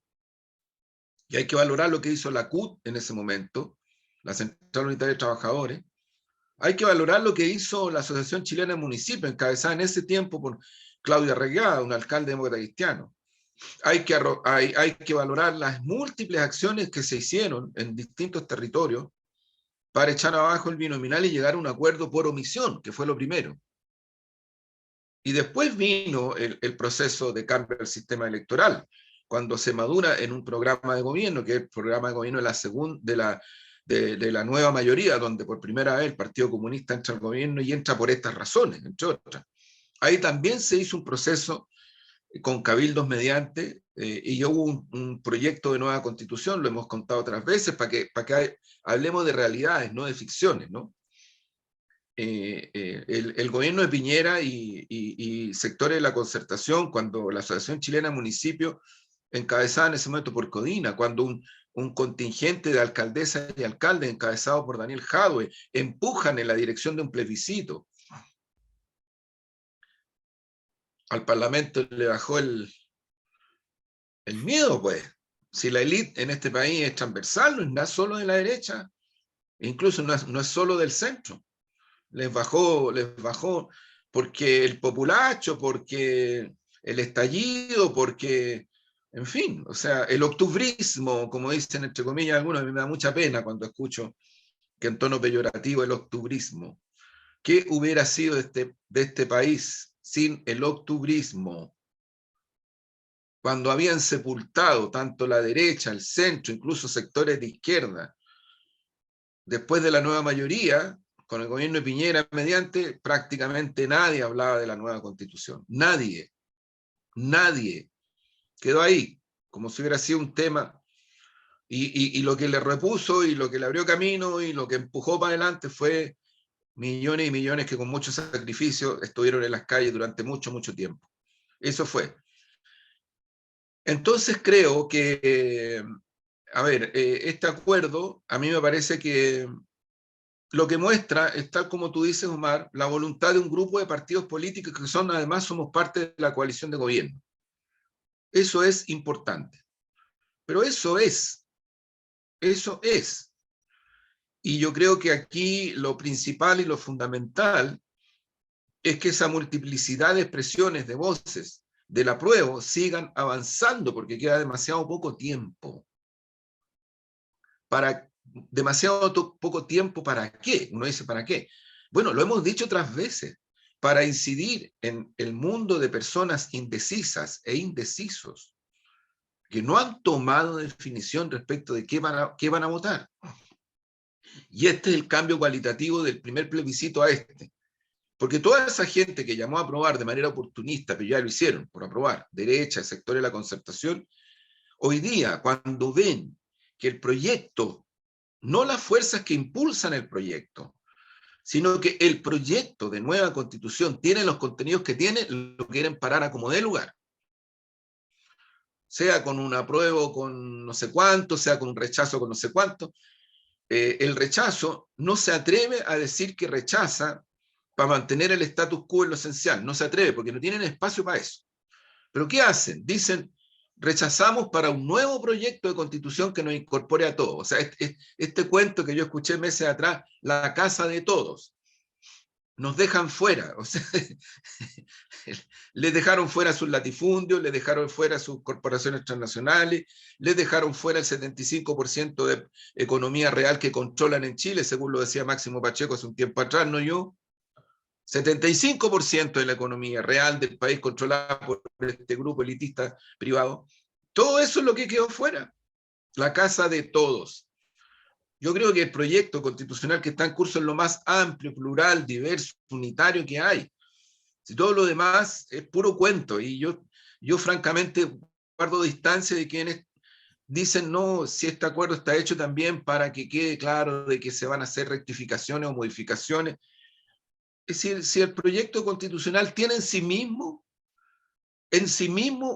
Y hay que valorar lo que hizo la CUT en ese momento, la Central Unitaria de Trabajadores. Hay que valorar lo que hizo la Asociación Chilena de Municipios, encabezada en ese tiempo por Claudia Regada, un alcalde demócrata cristiano. Hay que valorar las múltiples acciones que se hicieron en distintos territorios para echar abajo el binominal y llegar a un acuerdo por omisión, que fue lo primero. Y después vino el proceso de cambio del sistema electoral, cuando se madura en un programa de gobierno, que es el programa de gobierno de la nueva mayoría, donde por primera vez el Partido Comunista entra al gobierno y entra por estas razones, entre otras. Ahí también se hizo un proceso con cabildos mediante, y hubo un proyecto de nueva constitución, lo hemos contado otras veces, para que hablemos de realidades, no de ficciones, ¿no? El gobierno de Piñera y sectores de la concertación, cuando la Asociación Chilena de Municipios, encabezada en ese momento por Codina, cuando un contingente de alcaldesas y alcaldes, encabezado por Daniel Jadwe, empujan en la dirección de un plebiscito, al Parlamento le bajó el miedo, pues. Si la élite en este país es transversal, no es nada solo de la derecha, incluso no es solo del centro. Les bajó porque el populacho, porque el estallido, porque, en fin, o sea, el octubrismo, como dicen entre comillas algunos, a mí me da mucha pena cuando escucho que en tono peyorativo el octubrismo. ¿Qué hubiera sido de este país sin el octubrismo? Cuando habían sepultado tanto la derecha, el centro, incluso sectores de izquierda, después de la nueva mayoría, con el gobierno de Piñera mediante, prácticamente nadie hablaba de la nueva constitución. Nadie. Quedó ahí, como si hubiera sido un tema. Y lo que le repuso y lo que le abrió camino y lo que empujó para adelante fue millones y millones que con mucho sacrificio estuvieron en las calles durante mucho, mucho tiempo. Eso fue. Entonces creo que, este acuerdo a mí me parece que lo que muestra es, tal como tú dices, Omar, la voluntad de un grupo de partidos políticos que además somos parte de la coalición de gobierno. Eso es importante. Pero eso es. Y yo creo que aquí lo principal y lo fundamental es que esa multiplicidad de expresiones, de voces, del apruebo, sigan avanzando, porque queda demasiado poco tiempo. Demasiado poco tiempo, ¿para qué? Uno dice, ¿para qué? Bueno, lo hemos dicho otras veces, para incidir en el mundo de personas indecisas e indecisos, que no han tomado definición respecto de qué van a votar. Y este es el cambio cualitativo del primer plebiscito a este. Porque toda esa gente que llamó a aprobar de manera oportunista, pero ya lo hicieron por aprobar, derecha, sector de la concertación, hoy día, cuando ven que el proyecto, no las fuerzas que impulsan el proyecto, sino que el proyecto de nueva constitución tiene los contenidos que tiene, lo quieren parar a como dé lugar. Sea con un apruebo con no sé cuánto, sea con un rechazo con no sé cuánto. El rechazo no se atreve a decir que rechaza para mantener el status quo en lo esencial. No se atreve porque no tienen espacio para eso. ¿Pero qué hacen? Dicen, rechazamos para un nuevo proyecto de constitución que nos incorpore a todos. O sea, este cuento que yo escuché meses atrás, la casa de todos, nos dejan fuera. O sea, les dejaron fuera sus latifundios, les dejaron fuera sus corporaciones transnacionales, les dejaron fuera el 75% de economía real que controlan en Chile, según lo decía Máximo Pacheco hace un tiempo atrás, no yo. 75% de la economía real del país controlada por este grupo elitista privado. Todo eso es lo que quedó fuera. La casa de todos. Yo creo que el proyecto constitucional que está en curso es lo más amplio, plural, diverso, unitario que hay. Si todo lo demás es puro cuento, y yo francamente guardo distancia de quienes dicen, no, si este acuerdo está hecho también para que quede claro de que se van a hacer rectificaciones o modificaciones. Es decir, si el proyecto constitucional tiene en sí mismo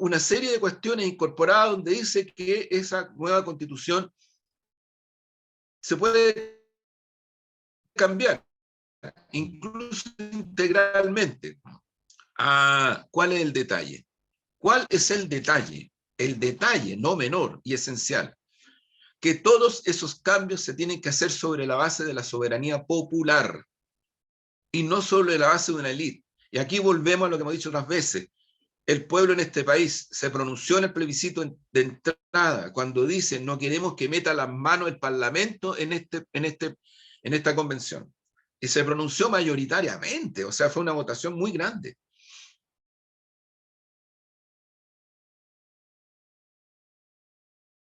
una serie de cuestiones incorporadas donde dice que esa nueva constitución se puede cambiar, incluso integralmente. Ah, ¿cuál es el detalle? ¿Cuál es el detalle? El detalle, no menor y esencial, que todos esos cambios se tienen que hacer sobre la base de la soberanía popular y no sobre la base de una élite. Y aquí volvemos a lo que hemos dicho otras veces. El pueblo en este país se pronunció en el plebiscito de entrada cuando dice no queremos que meta las manos el Parlamento en esta convención. Y se pronunció mayoritariamente, o sea, fue una votación muy grande.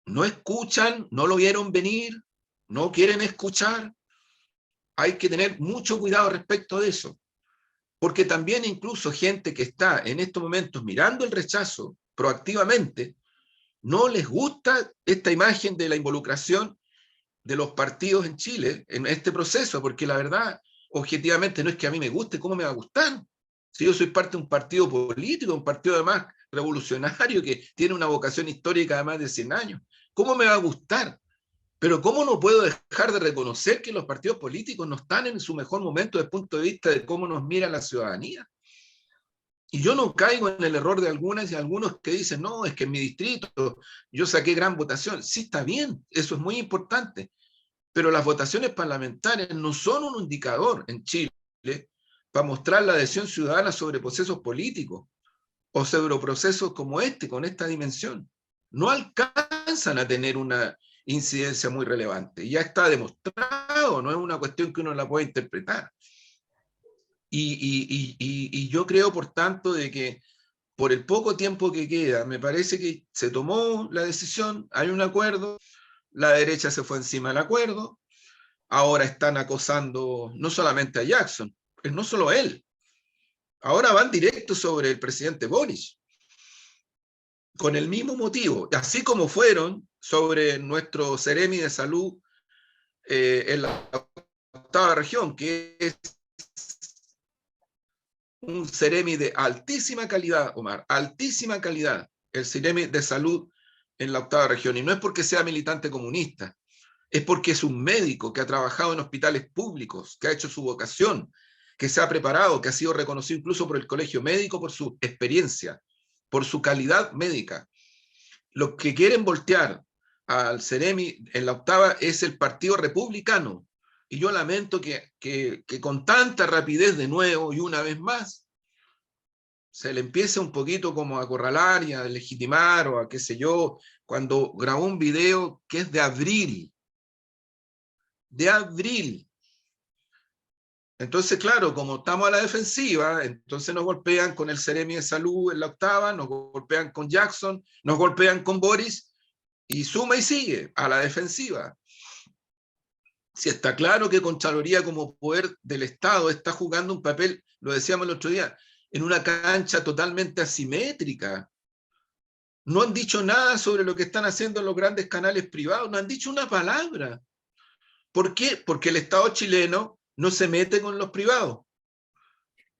No escuchan, no lo vieron venir, no quieren escuchar. Hay que tener mucho cuidado respecto de eso, porque también incluso gente que está en estos momentos mirando el rechazo proactivamente, no les gusta esta imagen de la involucración de los partidos en Chile en este proceso, porque la verdad, objetivamente, no es que a mí me guste, ¿cómo me va a gustar? Si yo soy parte de un partido político, un partido además revolucionario que tiene una vocación histórica de más de 100 años, ¿cómo me va a gustar? Pero ¿cómo no puedo dejar de reconocer que los partidos políticos no están en su mejor momento desde el punto de vista de cómo nos mira la ciudadanía? Y yo no caigo en el error de algunas y algunos que dicen, no, es que en mi distrito yo saqué gran votación. Sí, está bien, eso es muy importante, pero las votaciones parlamentarias no son un indicador en Chile para mostrar la adhesión ciudadana sobre procesos políticos o sobre procesos como este, con esta dimensión. No alcanzan a tener una incidencia muy relevante. Ya está demostrado, no es una cuestión que uno la pueda interpretar. Y yo creo, por tanto, de que por el poco tiempo que queda, me parece que se tomó la decisión, hay un acuerdo, la derecha se fue encima del acuerdo, ahora están acosando no solamente a Jackson, no solo él, ahora van directo sobre el presidente Boris, con el mismo motivo, así como fueron sobre nuestro Seremi de Salud en la octava región, que es un Seremi de altísima calidad, Omar, altísima calidad, el Seremi de Salud en la octava región, y no es porque sea militante comunista, es porque es un médico que ha trabajado en hospitales públicos, que ha hecho su vocación, que se ha preparado, que ha sido reconocido incluso por el colegio médico por su experiencia, por su calidad médica. Los que quieren voltear al Ceremi en la octava es el Partido Republicano. Y yo lamento que con tanta rapidez de nuevo y una vez más se le empiece un poquito como a acorralar y a legitimar o a qué sé yo, cuando grabó un video que es de abril. Entonces, claro, como estamos a la defensiva, entonces nos golpean con el Seremi de Salud en la octava, nos golpean con Jackson, nos golpean con Boris, y suma y sigue, a la defensiva. Si está claro que Contraloría como poder del Estado está jugando un papel, lo decíamos el otro día, en una cancha totalmente asimétrica. No han dicho nada sobre lo que están haciendo en los grandes canales privados, no han dicho una palabra. ¿Por qué? Porque el Estado chileno no se mete con los privados.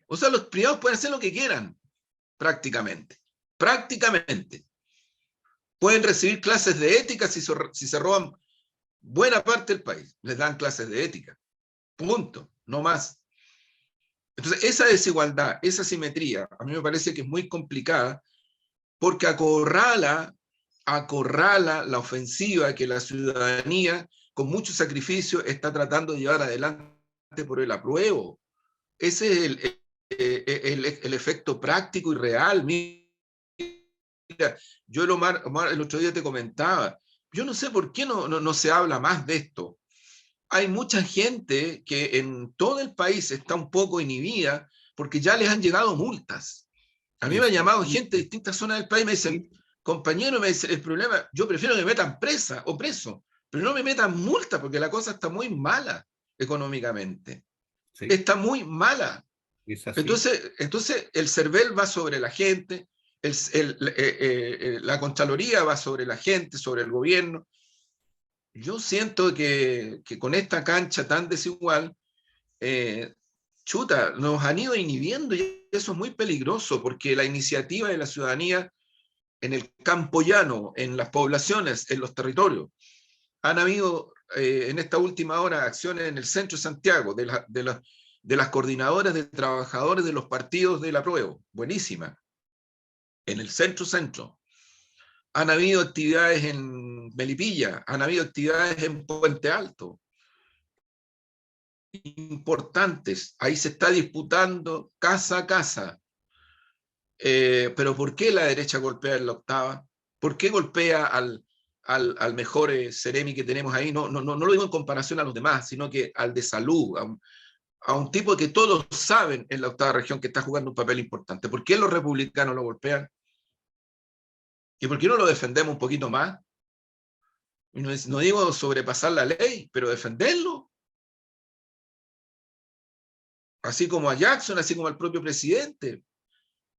O sea, los privados pueden hacer lo que quieran, prácticamente. Prácticamente. Pueden recibir clases de ética si se roban buena parte del país. Les dan clases de ética. Punto. No más. Entonces, esa desigualdad, esa simetría, a mí me parece que es muy complicada porque acorrala la ofensiva que la ciudadanía, con mucho sacrificio, está tratando de llevar adelante por el apruebo. Ese es el efecto práctico y real. Mira, yo Omar, el otro día te comentaba, yo no sé por qué no se habla más de esto. Hay mucha gente que en todo el país está un poco inhibida porque ya les han llegado multas. A mí me han llamado gente de distintas zonas del país y me dicen, compañero, me dice, el problema, yo prefiero que me metan presa o preso, pero no me metan multa porque la cosa está muy mala económicamente. Sí, Está muy mala. es así. Entonces el CERVEL va sobre la gente, la Contraloría va sobre la gente, sobre el gobierno. Yo siento que con esta cancha tan desigual, chuta, nos han ido inhibiendo y eso es muy peligroso porque la iniciativa de la ciudadanía en el campo llano, en las poblaciones, en los territorios, han habido en esta última hora acciones en el centro de Santiago de las coordinadoras de trabajadores de los partidos del apruebo, buenísima, en el centro. Han habido actividades en Melipilla, han habido actividades en Puente Alto, importantes. Ahí se está disputando casa a casa. Pero ¿por qué la derecha golpea en la octava? ¿Por qué golpea al mejor Ceremi que tenemos ahí? No lo digo en comparación a los demás, sino que al de salud, a un tipo que todos saben en la octava región que está jugando un papel importante. ¿Por qué los republicanos lo golpean? ¿Y por qué no lo defendemos un poquito más? No digo sobrepasar la ley, pero defenderlo. Así como a Jackson, así como al propio presidente.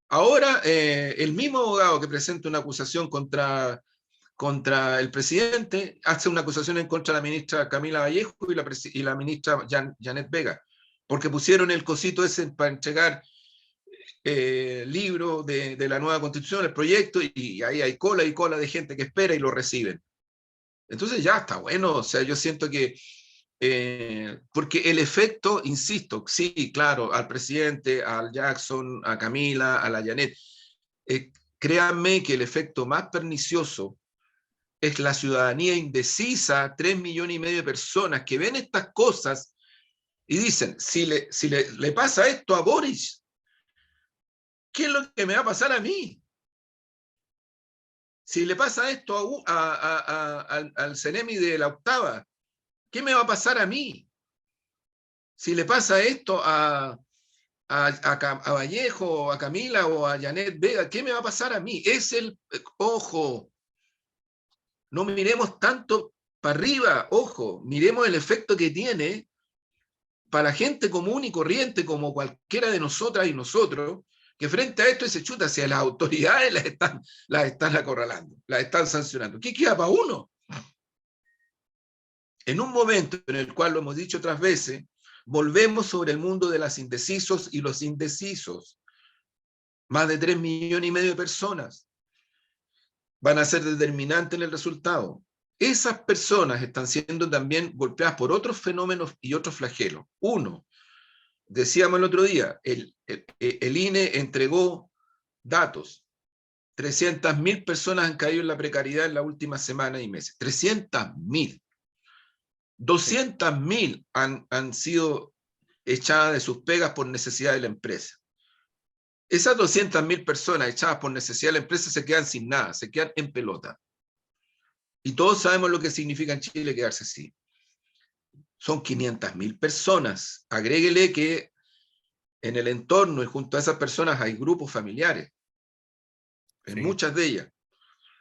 Ahora, el mismo abogado que presenta una acusación contra el presidente hace una acusación en contra de la ministra Camila Vallejo y la ministra Janet Vega, porque pusieron el cosito ese para entregar libro de la nueva constitución, el proyecto, y ahí hay cola y cola de gente que espera y lo reciben. Entonces ya está bueno, o sea, yo siento que, porque el efecto, insisto, sí, claro, al presidente, al Jackson, a Camila, a la Janet, créanme que el efecto más pernicioso es la ciudadanía indecisa, 3,5 millones de personas que ven estas cosas y dicen, si le pasa esto a Boris, ¿qué es lo que me va a pasar a mí? Si le pasa esto al Ceremi de la octava, ¿qué me va a pasar a mí? Si le pasa esto a Vallejo, a Camila o a Janet Vega, ¿qué me va a pasar a mí? Ojo, no miremos tanto para arriba, ojo, miremos el efecto que tiene para gente común y corriente como cualquiera de nosotras y nosotros, que frente a esto se chuta, si a las autoridades las están acorralando, las están sancionando. ¿Qué queda para uno? En un momento en el cual, lo hemos dicho otras veces, volvemos sobre el mundo de las indecisos y los indecisos. Más de 3,5 millones de personas van a ser determinantes en el resultado. Esas personas están siendo también golpeadas por otros fenómenos y otros flagelos. Uno, decíamos el otro día, el INE entregó datos. 300,000 personas han caído en la precariedad en la última semana y meses. 300,000. 200,000 han sido echadas de sus pegas por necesidad de la empresa. Esas 200,000 personas echadas por necesidad de la empresa se quedan sin nada, se quedan en pelota. Y todos sabemos lo que significa en Chile quedarse así. Son 500,000 personas. Agréguele que en el entorno y junto a esas personas hay grupos familiares, en Sí, muchas de ellas.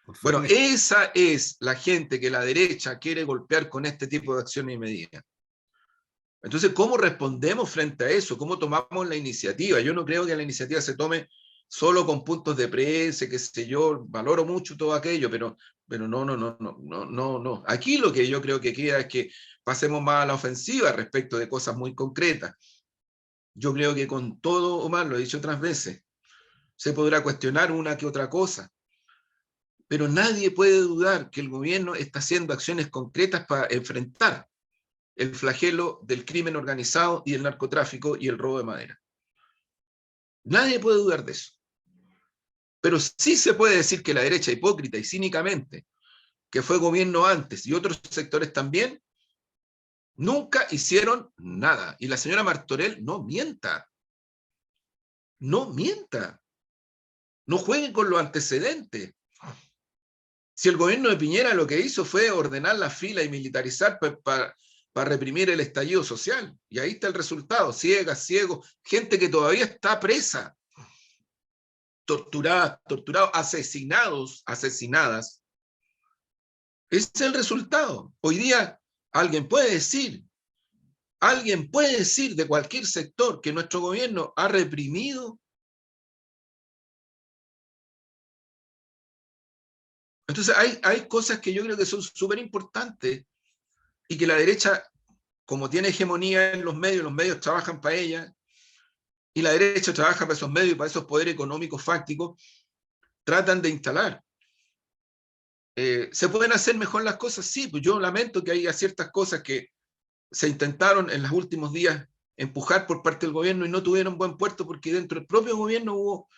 por Bueno, supuesto. esa es la gente que la derecha quiere golpear con este tipo de acciones y medidas. Entonces, ¿cómo respondemos frente a eso? ¿Cómo tomamos la iniciativa? Yo no creo que la iniciativa se tome solo con puntos de prensa, qué sé yo, valoro mucho todo aquello, pero no. Aquí lo que yo creo que queda es que pasemos más a la ofensiva respecto de cosas muy concretas. Yo creo que con todo, Omar, lo he dicho otras veces, se podrá cuestionar una que otra cosa, pero nadie puede dudar que el gobierno está haciendo acciones concretas para enfrentar el flagelo del crimen organizado y el narcotráfico y el robo de madera. Nadie puede dudar de eso. Pero sí se puede decir que la derecha hipócrita y cínicamente, que fue gobierno antes y otros sectores también, nunca hicieron nada. Y la señora Martorell no mienta. No mienta. No jueguen con los antecedentes. Si el gobierno de Piñera lo que hizo fue ordenar la fila y militarizar para reprimir el estallido social. Y ahí está el resultado. Ciegas, ciegos, gente que todavía está presa, torturadas, asesinadas. Ese es el resultado. Hoy día alguien puede decir de cualquier sector que nuestro gobierno ha reprimido. Entonces hay cosas que yo creo que son súper importantes y que la derecha, como tiene hegemonía en los medios trabajan para ella, y la derecha trabaja para esos medios y para esos poderes económicos fácticos, tratan de instalar. ¿Se pueden hacer mejor las cosas? Sí, pues yo lamento que haya ciertas cosas que se intentaron en los últimos días empujar por parte del gobierno y no tuvieron buen puerto porque dentro del propio gobierno hubo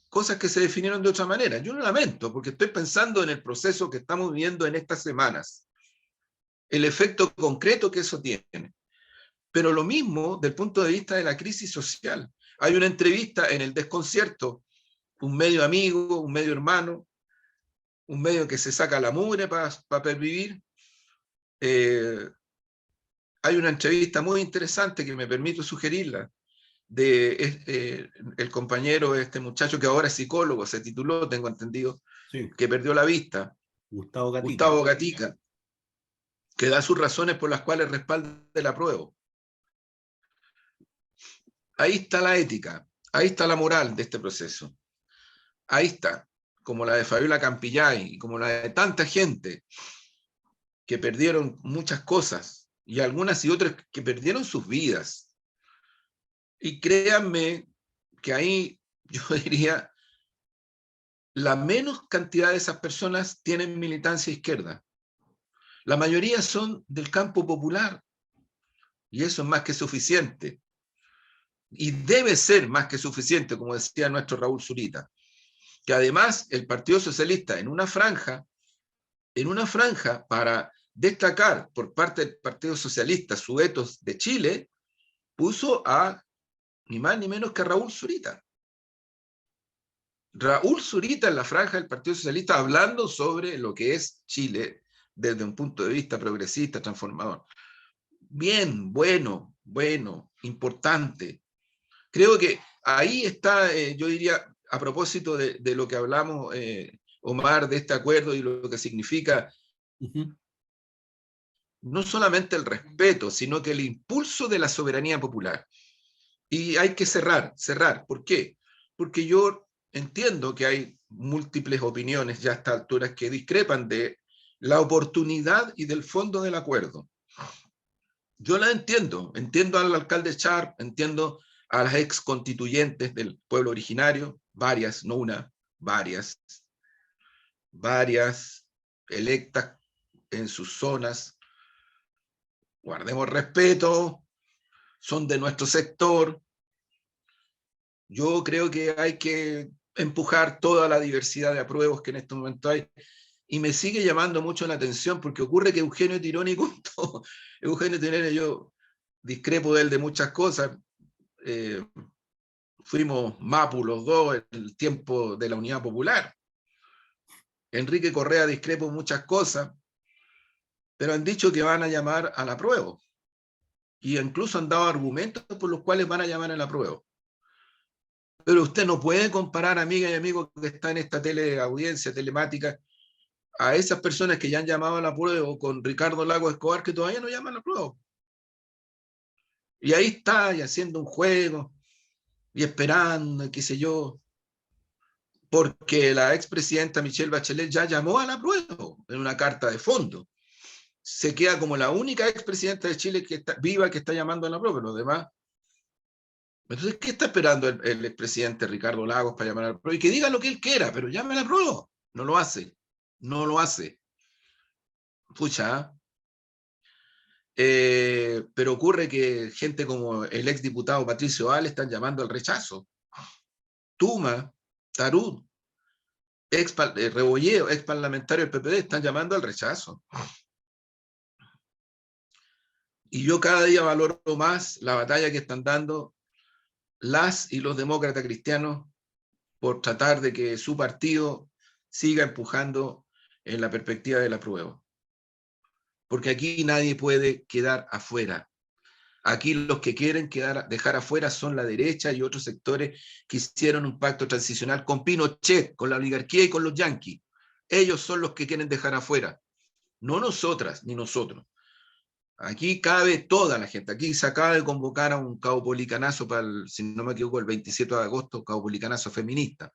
cosas que se definieron de otra manera. Yo lo lamento porque estoy pensando en el proceso que estamos viviendo en estas semanas, el efecto concreto que eso tiene. Pero lo mismo del punto de vista de la crisis social. Hay una entrevista en El Desconcierto, un medio amigo, un medio hermano, un medio que se saca la mugre para pervivir. Hay una entrevista muy interesante que me permito sugerirla, de el compañero, este muchacho que ahora es psicólogo, se tituló, tengo entendido, Sí, que perdió la vista, Gustavo Gatica. Gustavo Gatica, que da sus razones por las cuales respalda el apruebo. Ahí está la ética, ahí está la moral de este proceso. Ahí está, como la de Fabiola Campillay y como la de tanta gente que perdieron muchas cosas y algunas y otras que perdieron sus vidas. Y créanme que ahí yo diría, la menos cantidad de esas personas tienen militancia izquierda. La mayoría son del campo popular y eso es más que suficiente. Y debe ser más que suficiente, como decía nuestro Raúl Zurita, que además el Partido Socialista en una franja para destacar por parte del Partido Socialista su etos de Chile, puso a ni más ni menos que a Raúl Zurita. Raúl Zurita en la franja del Partido Socialista hablando sobre lo que es Chile desde un punto de vista progresista, transformador. Bien, bueno, importante. Creo que ahí está, yo diría, a propósito de lo que hablamos, Omar, de este acuerdo y lo que significa no solamente el respeto, sino que el impulso de la soberanía popular. Y hay que cerrar. ¿Por qué? Porque yo entiendo que hay múltiples opiniones ya a estas alturas que discrepan de la oportunidad y del fondo del acuerdo. Yo la entiendo al alcalde Sharp, entiendo a las ex constituyentes del pueblo originario, varias, no una, varias electas en sus zonas. Guardemos respeto, son de nuestro sector. Yo creo que hay que empujar toda la diversidad de apruebos que en este momento hay. Y me sigue llamando mucho la atención porque ocurre que Eugenio Tironi, Eugenio Tironi, yo discrepo de él de muchas cosas. Fuimos Mapu los dos en el tiempo de la Unidad Popular. Enrique Correa discrepo muchas cosas, pero han dicho que van a llamar al apruebo. Y incluso han dado argumentos por los cuales van a llamar al apruebo. Pero usted no puede comparar, amigas y amigos que están en esta teleaudiencia telemática, a esas personas que ya han llamado al apruebo con Ricardo Lagos Escobar, que todavía no llaman al apruebo. Y ahí está, y haciendo un juego, y esperando, qué sé yo, porque la expresidenta Michelle Bachelet ya llamó al apruebo en una carta de fondo. Se queda como la única expresidenta de Chile que está viva que está llamando al apruebo, pero los demás. Entonces, ¿qué está esperando el expresidente Ricardo Lagos para llamar al apruebo? Y que diga lo que él quiera, pero llame al apruebo. No lo hace. No lo hace. Pucha. Pero ocurre que gente como el exdiputado Patricio Val están llamando al rechazo. Tuma, Tarud, Rebolleo, ex parlamentario del PPD, están llamando al rechazo. Y yo cada día valoro más la batalla que están dando las y los demócratas cristianos por tratar de que su partido siga empujando en la perspectiva del apruebo. Porque aquí nadie puede quedar afuera. Aquí los que quieren dejar afuera son la derecha y otros sectores que hicieron un pacto transicional con Pinochet, con la oligarquía y con los yanquis. Ellos son los que quieren dejar afuera. no nosotras ni nosotros. Aquí cabe toda la gente. Aquí se acaba de convocar a un caupolicanazo para, si no me equivoco, el 27 de agosto, caupolicanazo feminista.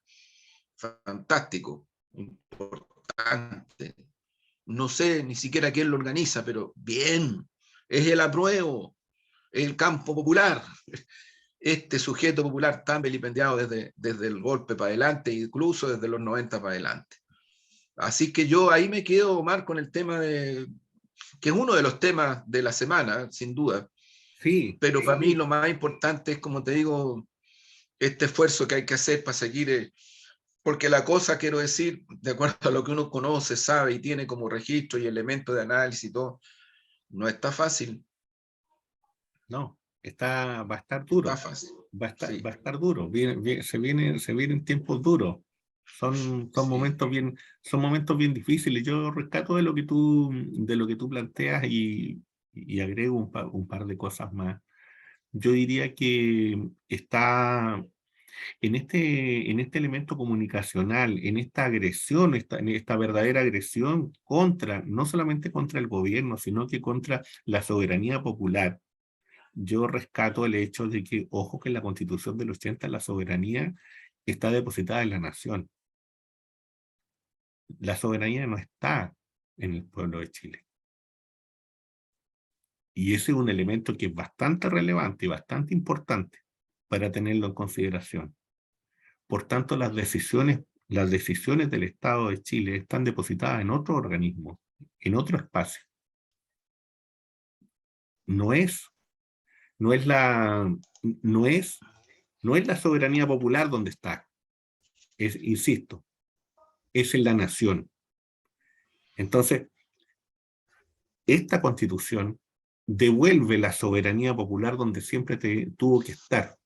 Fantástico, importante. No sé ni siquiera quién lo organiza, pero bien, es el apruebo, el campo popular, este sujeto popular tan vilipendiado desde el golpe para adelante, incluso desde los 90 para adelante. Así que yo ahí me quedo, Omar, con el tema que es uno de los temas de la semana, sin duda, Sí, pero para mí lo más importante es, como te digo, este esfuerzo que hay que hacer para seguir, porque la cosa, quiero decir, de acuerdo a lo que uno conoce, sabe y tiene como registro y elementos de análisis y todo, no está fácil, no, va a estar está duro, fácil. va a Sí, estar duro, se vienen tiempos duros, sí, son momentos bien difíciles. Yo rescato de lo que tú planteas y agrego un par de cosas más. Yo diría que está en este elemento comunicacional, en esta agresión, en esta verdadera agresión contra, no solamente contra el gobierno, sino que contra la soberanía popular. Yo rescato el hecho de que, ojo, que en la Constitución del 80 la soberanía está depositada en la nación. La soberanía no está en el pueblo de Chile. Y ese es un elemento que es bastante relevante y bastante importante para tenerlo en consideración. Por tanto, las decisiones del Estado de Chile están depositadas en otro organismo, en otro espacio. No es, no es la, no es, no es la soberanía popular donde está. Insisto, es en la nación. Entonces, esta Constitución devuelve la soberanía popular donde siempre tuvo que estar,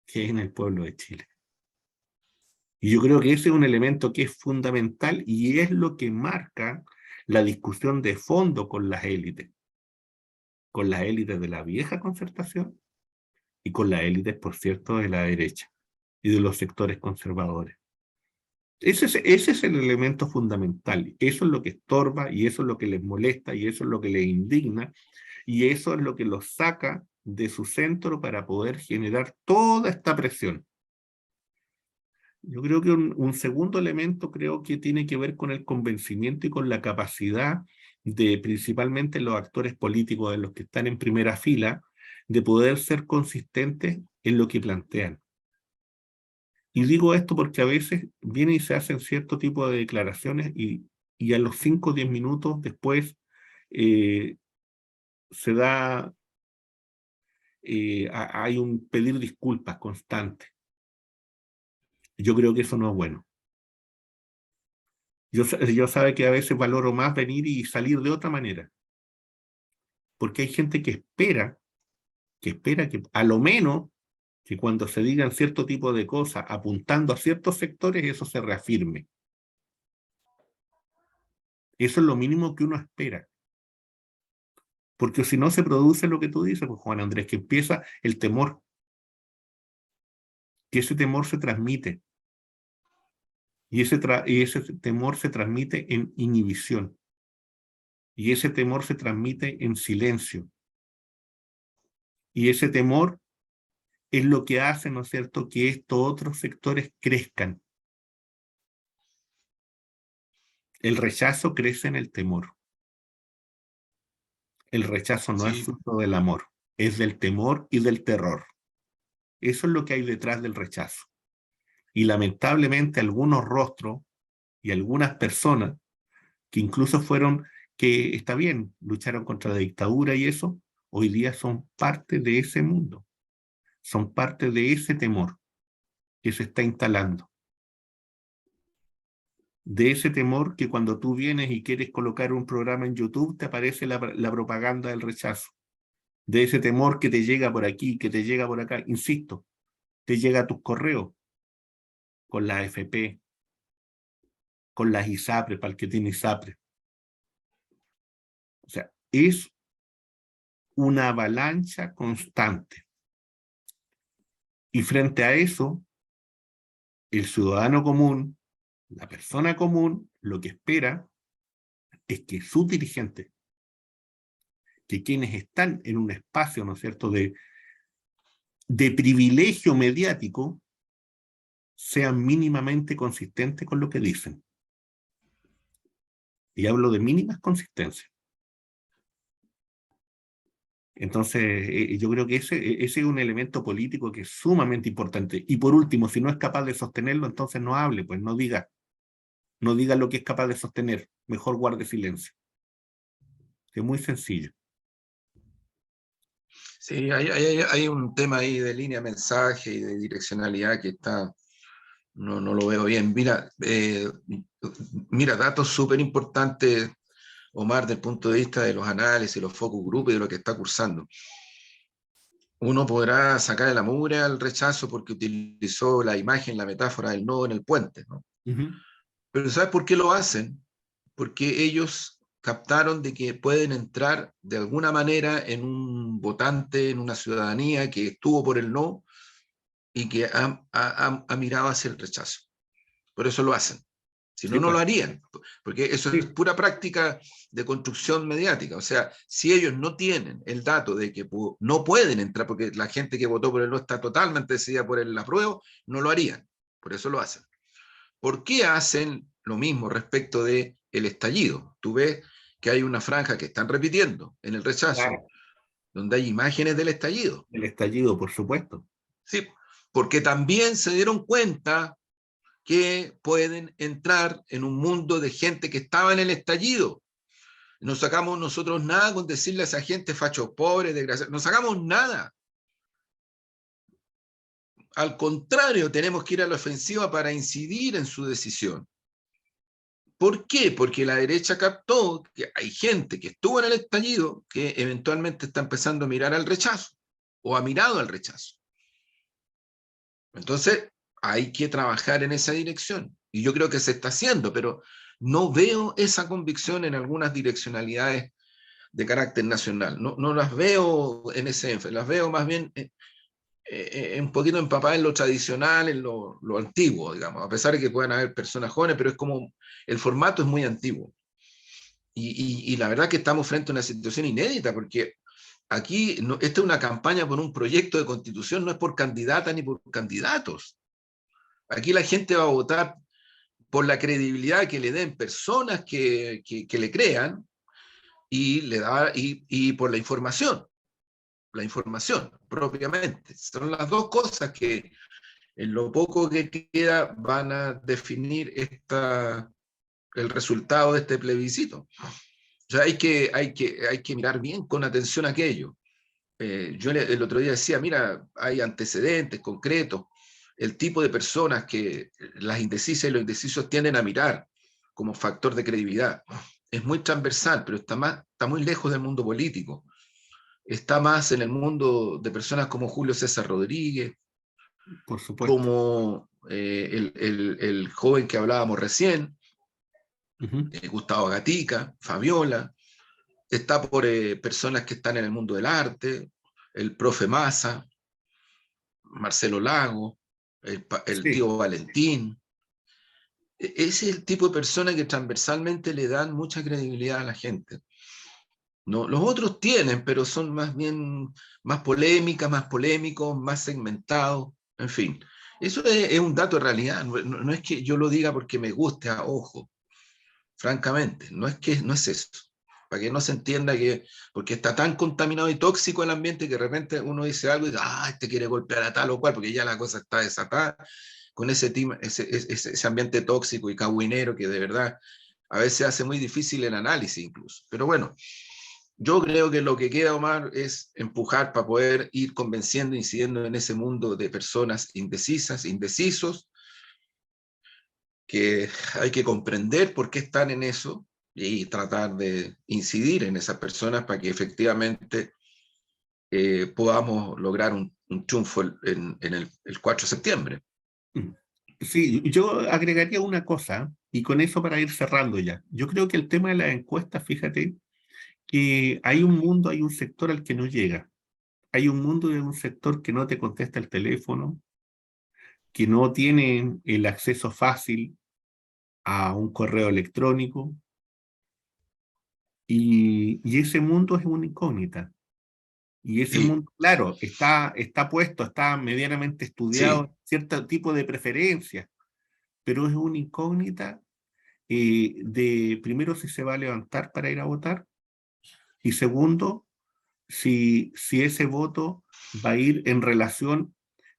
que es en el pueblo de Chile. Y yo creo que ese es un elemento que es fundamental y es lo que marca la discusión de fondo con las élites de la vieja concertación y con las élites, por cierto, de la derecha y de los sectores conservadores. Ese es el elemento fundamental. Eso es lo que estorba y eso es lo que les molesta y eso es lo que les indigna y eso es lo que los saca de su centro para poder generar toda esta presión. Yo creo que un segundo elemento creo que tiene que ver con el convencimiento y con la capacidad de principalmente los actores políticos, de los que están en primera fila, de poder ser consistentes en lo que plantean. Y digo esto porque a veces vienen y se hacen cierto tipo de declaraciones y a los 5 o 10 minutos después eh, se da, hay un pedir disculpas constante. Yo creo que eso no es bueno. Yo sabe que a veces valoro más venir y salir de otra manera, porque hay gente que espera que a lo menos que cuando se digan cierto tipo de cosas apuntando a ciertos sectores, eso se reafirme. Eso es lo mínimo que uno espera. Porque si no se produce lo que tú dices, pues Juan Andrés, que empieza el temor, que ese temor se transmite, y ese temor se transmite en inhibición, y ese temor se transmite en silencio, y ese temor es lo que hace, ¿no es cierto?, que estos otros sectores crezcan. El rechazo crece en el temor. El rechazo no es sí, fruto del amor, es del temor y del terror. Eso es lo que hay detrás del rechazo. Y lamentablemente algunos rostros y algunas personas que incluso que está bien, lucharon contra la dictadura y eso, hoy día son parte de ese mundo, son parte de ese temor que se está instalando. De ese temor que cuando tú vienes y quieres colocar un programa en YouTube te aparece la propaganda del rechazo. De ese temor que te llega por aquí, que te llega por acá, insisto, te llega a tus correos con la AFP, con las ISAPRE, para el que tiene ISAPRE. O sea, es una avalancha constante. Y frente a eso, el ciudadano común, la persona común, lo que espera es que sus dirigentes, que quienes están en un espacio, ¿no es cierto?, de privilegio mediático, sean mínimamente consistentes con lo que dicen. Y hablo de mínimas consistencias. Entonces, yo creo que ese es un elemento político que es sumamente importante. Y por último, si no es capaz de sostenerlo, entonces no hable, pues no diga lo que es capaz de sostener. Mejor guarde silencio. Es muy sencillo. Sí, hay un tema ahí de línea mensaje y de direccionalidad que está, no lo veo bien. Mira, datos súper importantes, Omar, desde el punto de vista de los análisis, los focus group y de lo que está cursando. Uno podrá sacar la mugre al rechazo porque utilizó la imagen, la metáfora del nodo en el puente, ¿no? Pero ¿sabes por qué lo hacen? Porque ellos captaron de que pueden entrar de alguna manera en un votante, en una ciudadanía que estuvo por el no y que ha mirado hacia el rechazo. Por eso lo hacen. Si no, Sí, no lo pues. harían, porque eso es Sí. pura práctica de construcción mediática. O sea, si ellos no tienen el dato de que no pueden entrar, porque la gente que votó por el no está totalmente decidida por el apruebo, no lo harían. Por eso lo hacen. ¿Por qué hacen lo mismo respecto del estallido? Tú ves que hay una franja que están repitiendo en el rechazo, Claro. donde hay imágenes del estallido. El estallido, por supuesto. Sí, porque también se dieron cuenta que pueden entrar en un mundo de gente que estaba en el estallido. No sacamos nosotros nada con decirle a esa gente fachos pobres, desgraciados. No sacamos nada. Al contrario, tenemos que ir a la ofensiva para incidir en su decisión. ¿Por qué? Porque la derecha captó que hay gente que estuvo en el estallido que eventualmente está empezando a mirar al rechazo o ha mirado al rechazo. Entonces, hay que trabajar en esa dirección. Y yo creo que se está haciendo, pero no veo esa convicción en algunas direccionalidades de carácter nacional. No las veo en ese énfasis, las veo más bien un poquito empapadas en lo tradicional, en lo antiguo, digamos, a pesar de que puedan haber personas jóvenes, pero es como el formato es muy antiguo. Y la verdad que estamos frente a una situación inédita, porque aquí esta es una campaña por un proyecto de constitución, no es por candidata ni por candidatos. Aquí la gente va a votar por la credibilidad que le den personas que le crean y por la información propiamente. Son las dos cosas que en lo poco que queda van a definir el resultado de este plebiscito. O sea, hay que mirar bien con atención aquello. Yo el otro día decía, mira, hay antecedentes concretos, el tipo de personas que las indecisas y los indecisos tienden a mirar como factor de credibilidad. Es muy transversal, pero está muy lejos del mundo político. Está más en el mundo de personas como Julio César Rodríguez, Por supuesto. como el joven que hablábamos recién, Uh-huh. Gustavo Gatica, Fabiola. Está por personas que están en el mundo del arte, el profe Massa, Marcelo Lago, el Sí, tío Valentín. Ese es el tipo de persona que transversalmente le dan mucha credibilidad a la gente. No, los otros tienen, pero son más bien más polémicas, más polémicos, más segmentados, en fin. Eso es un dato de realidad, no es que yo lo diga porque me guste a ojo, francamente, no es eso. Para que no se entienda que, porque está tan contaminado y tóxico el ambiente que de repente uno dice algo y dice, este quiere golpear a tal o cual, porque ya la cosa está desatada con ese ambiente tóxico y cagüinero que de verdad a veces hace muy difícil el análisis incluso. Pero bueno, yo creo que lo que queda, Omar, es empujar para poder ir convenciendo, incidiendo en ese mundo de personas indecisas, indecisos, que hay que comprender por qué están en eso y tratar de incidir en esas personas para que efectivamente podamos lograr un triunfo en el 4 de septiembre. sí, yo agregaría una cosa, y con eso para ir cerrando ya. Yo creo que el tema de las encuestas, fíjate, que hay un mundo, hay un sector al que no llega. Hay un mundo y un sector que no te contesta el teléfono, que no tiene el acceso fácil a un correo electrónico, Y ese mundo es una incógnita. Y ese Sí, mundo, claro, está puesto, está medianamente sí. estudiado, cierto tipo de preferencias, pero es una incógnita de, primero, si se va a levantar para ir a votar, y segundo, si ese voto va a ir en relación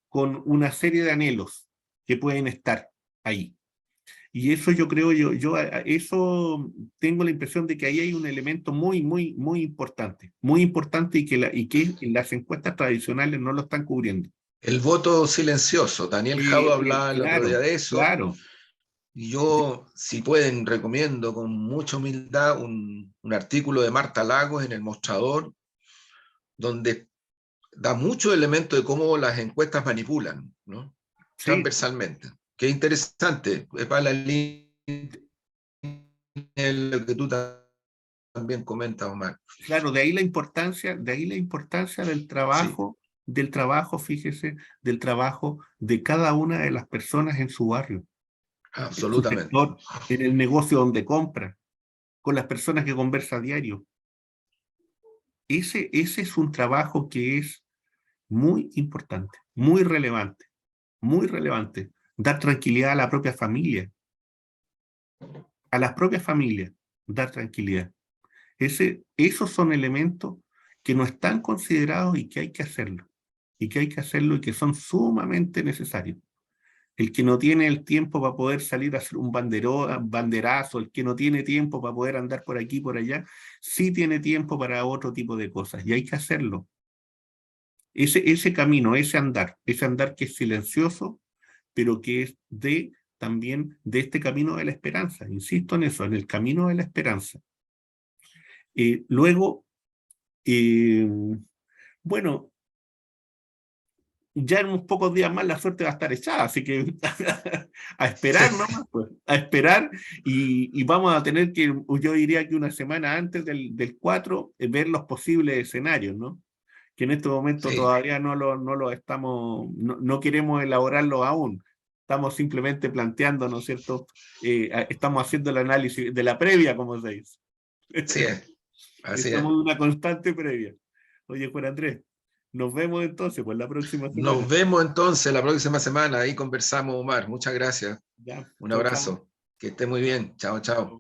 con una serie de anhelos que pueden estar ahí. Y eso yo creo, eso tengo la impresión de que ahí hay un elemento muy importante y que las encuestas tradicionales no lo están cubriendo. El voto silencioso. Daniel Jado hablaba el otro día Claro, de eso. claro, Y yo, si pueden, recomiendo con mucha humildad un artículo de Marta Lagos en El Mostrador, donde da muchos elementos de cómo las encuestas manipulan, ¿no? sí, Transversalmente. Qué interesante, es para la línea de lo que tú también comentas, Omar. claro, de ahí la importancia Sí, del trabajo, fíjese, del trabajo de cada una de las personas en su barrio, en su absolutamente. sector, en el negocio donde compra, con las personas que conversa a diario. Ese es un trabajo que es muy importante, muy relevante. Dar tranquilidad a la propia familia, a las propias familias, dar tranquilidad. Esos son elementos que no están considerados y que hay que hacerlo, y que hay que hacerlo y que son sumamente necesarios. El que no tiene el tiempo para poder salir a hacer un banderazo, el que no tiene tiempo para poder andar por aquí y por allá, sí tiene tiempo para otro tipo de cosas y hay que hacerlo. Ese camino, ese andar que es silencioso, pero que es también de este camino de la esperanza. Insisto en eso, en el camino de la esperanza. Luego, eh, bueno, ya en unos pocos días más la suerte va a estar echada, así que a esperar nomás, pues, a esperar y vamos a tener que, yo diría que una semana antes del 4, ver los posibles escenarios, ¿no? Que en este momento Sí, todavía no lo estamos, no queremos elaborarlo aún. Estamos simplemente planteando, ¿no es cierto? Estamos haciendo el análisis de la previa, como se dice. sí es, así Estamos es. en una constante previa. Oye, Juan Andrés, nos vemos entonces, pues la próxima Nos semana. vemos entonces la próxima semana. Ahí conversamos, Omar. Muchas gracias. Ya, Un chao, chao. abrazo. Que esté muy bien. Chao, chao.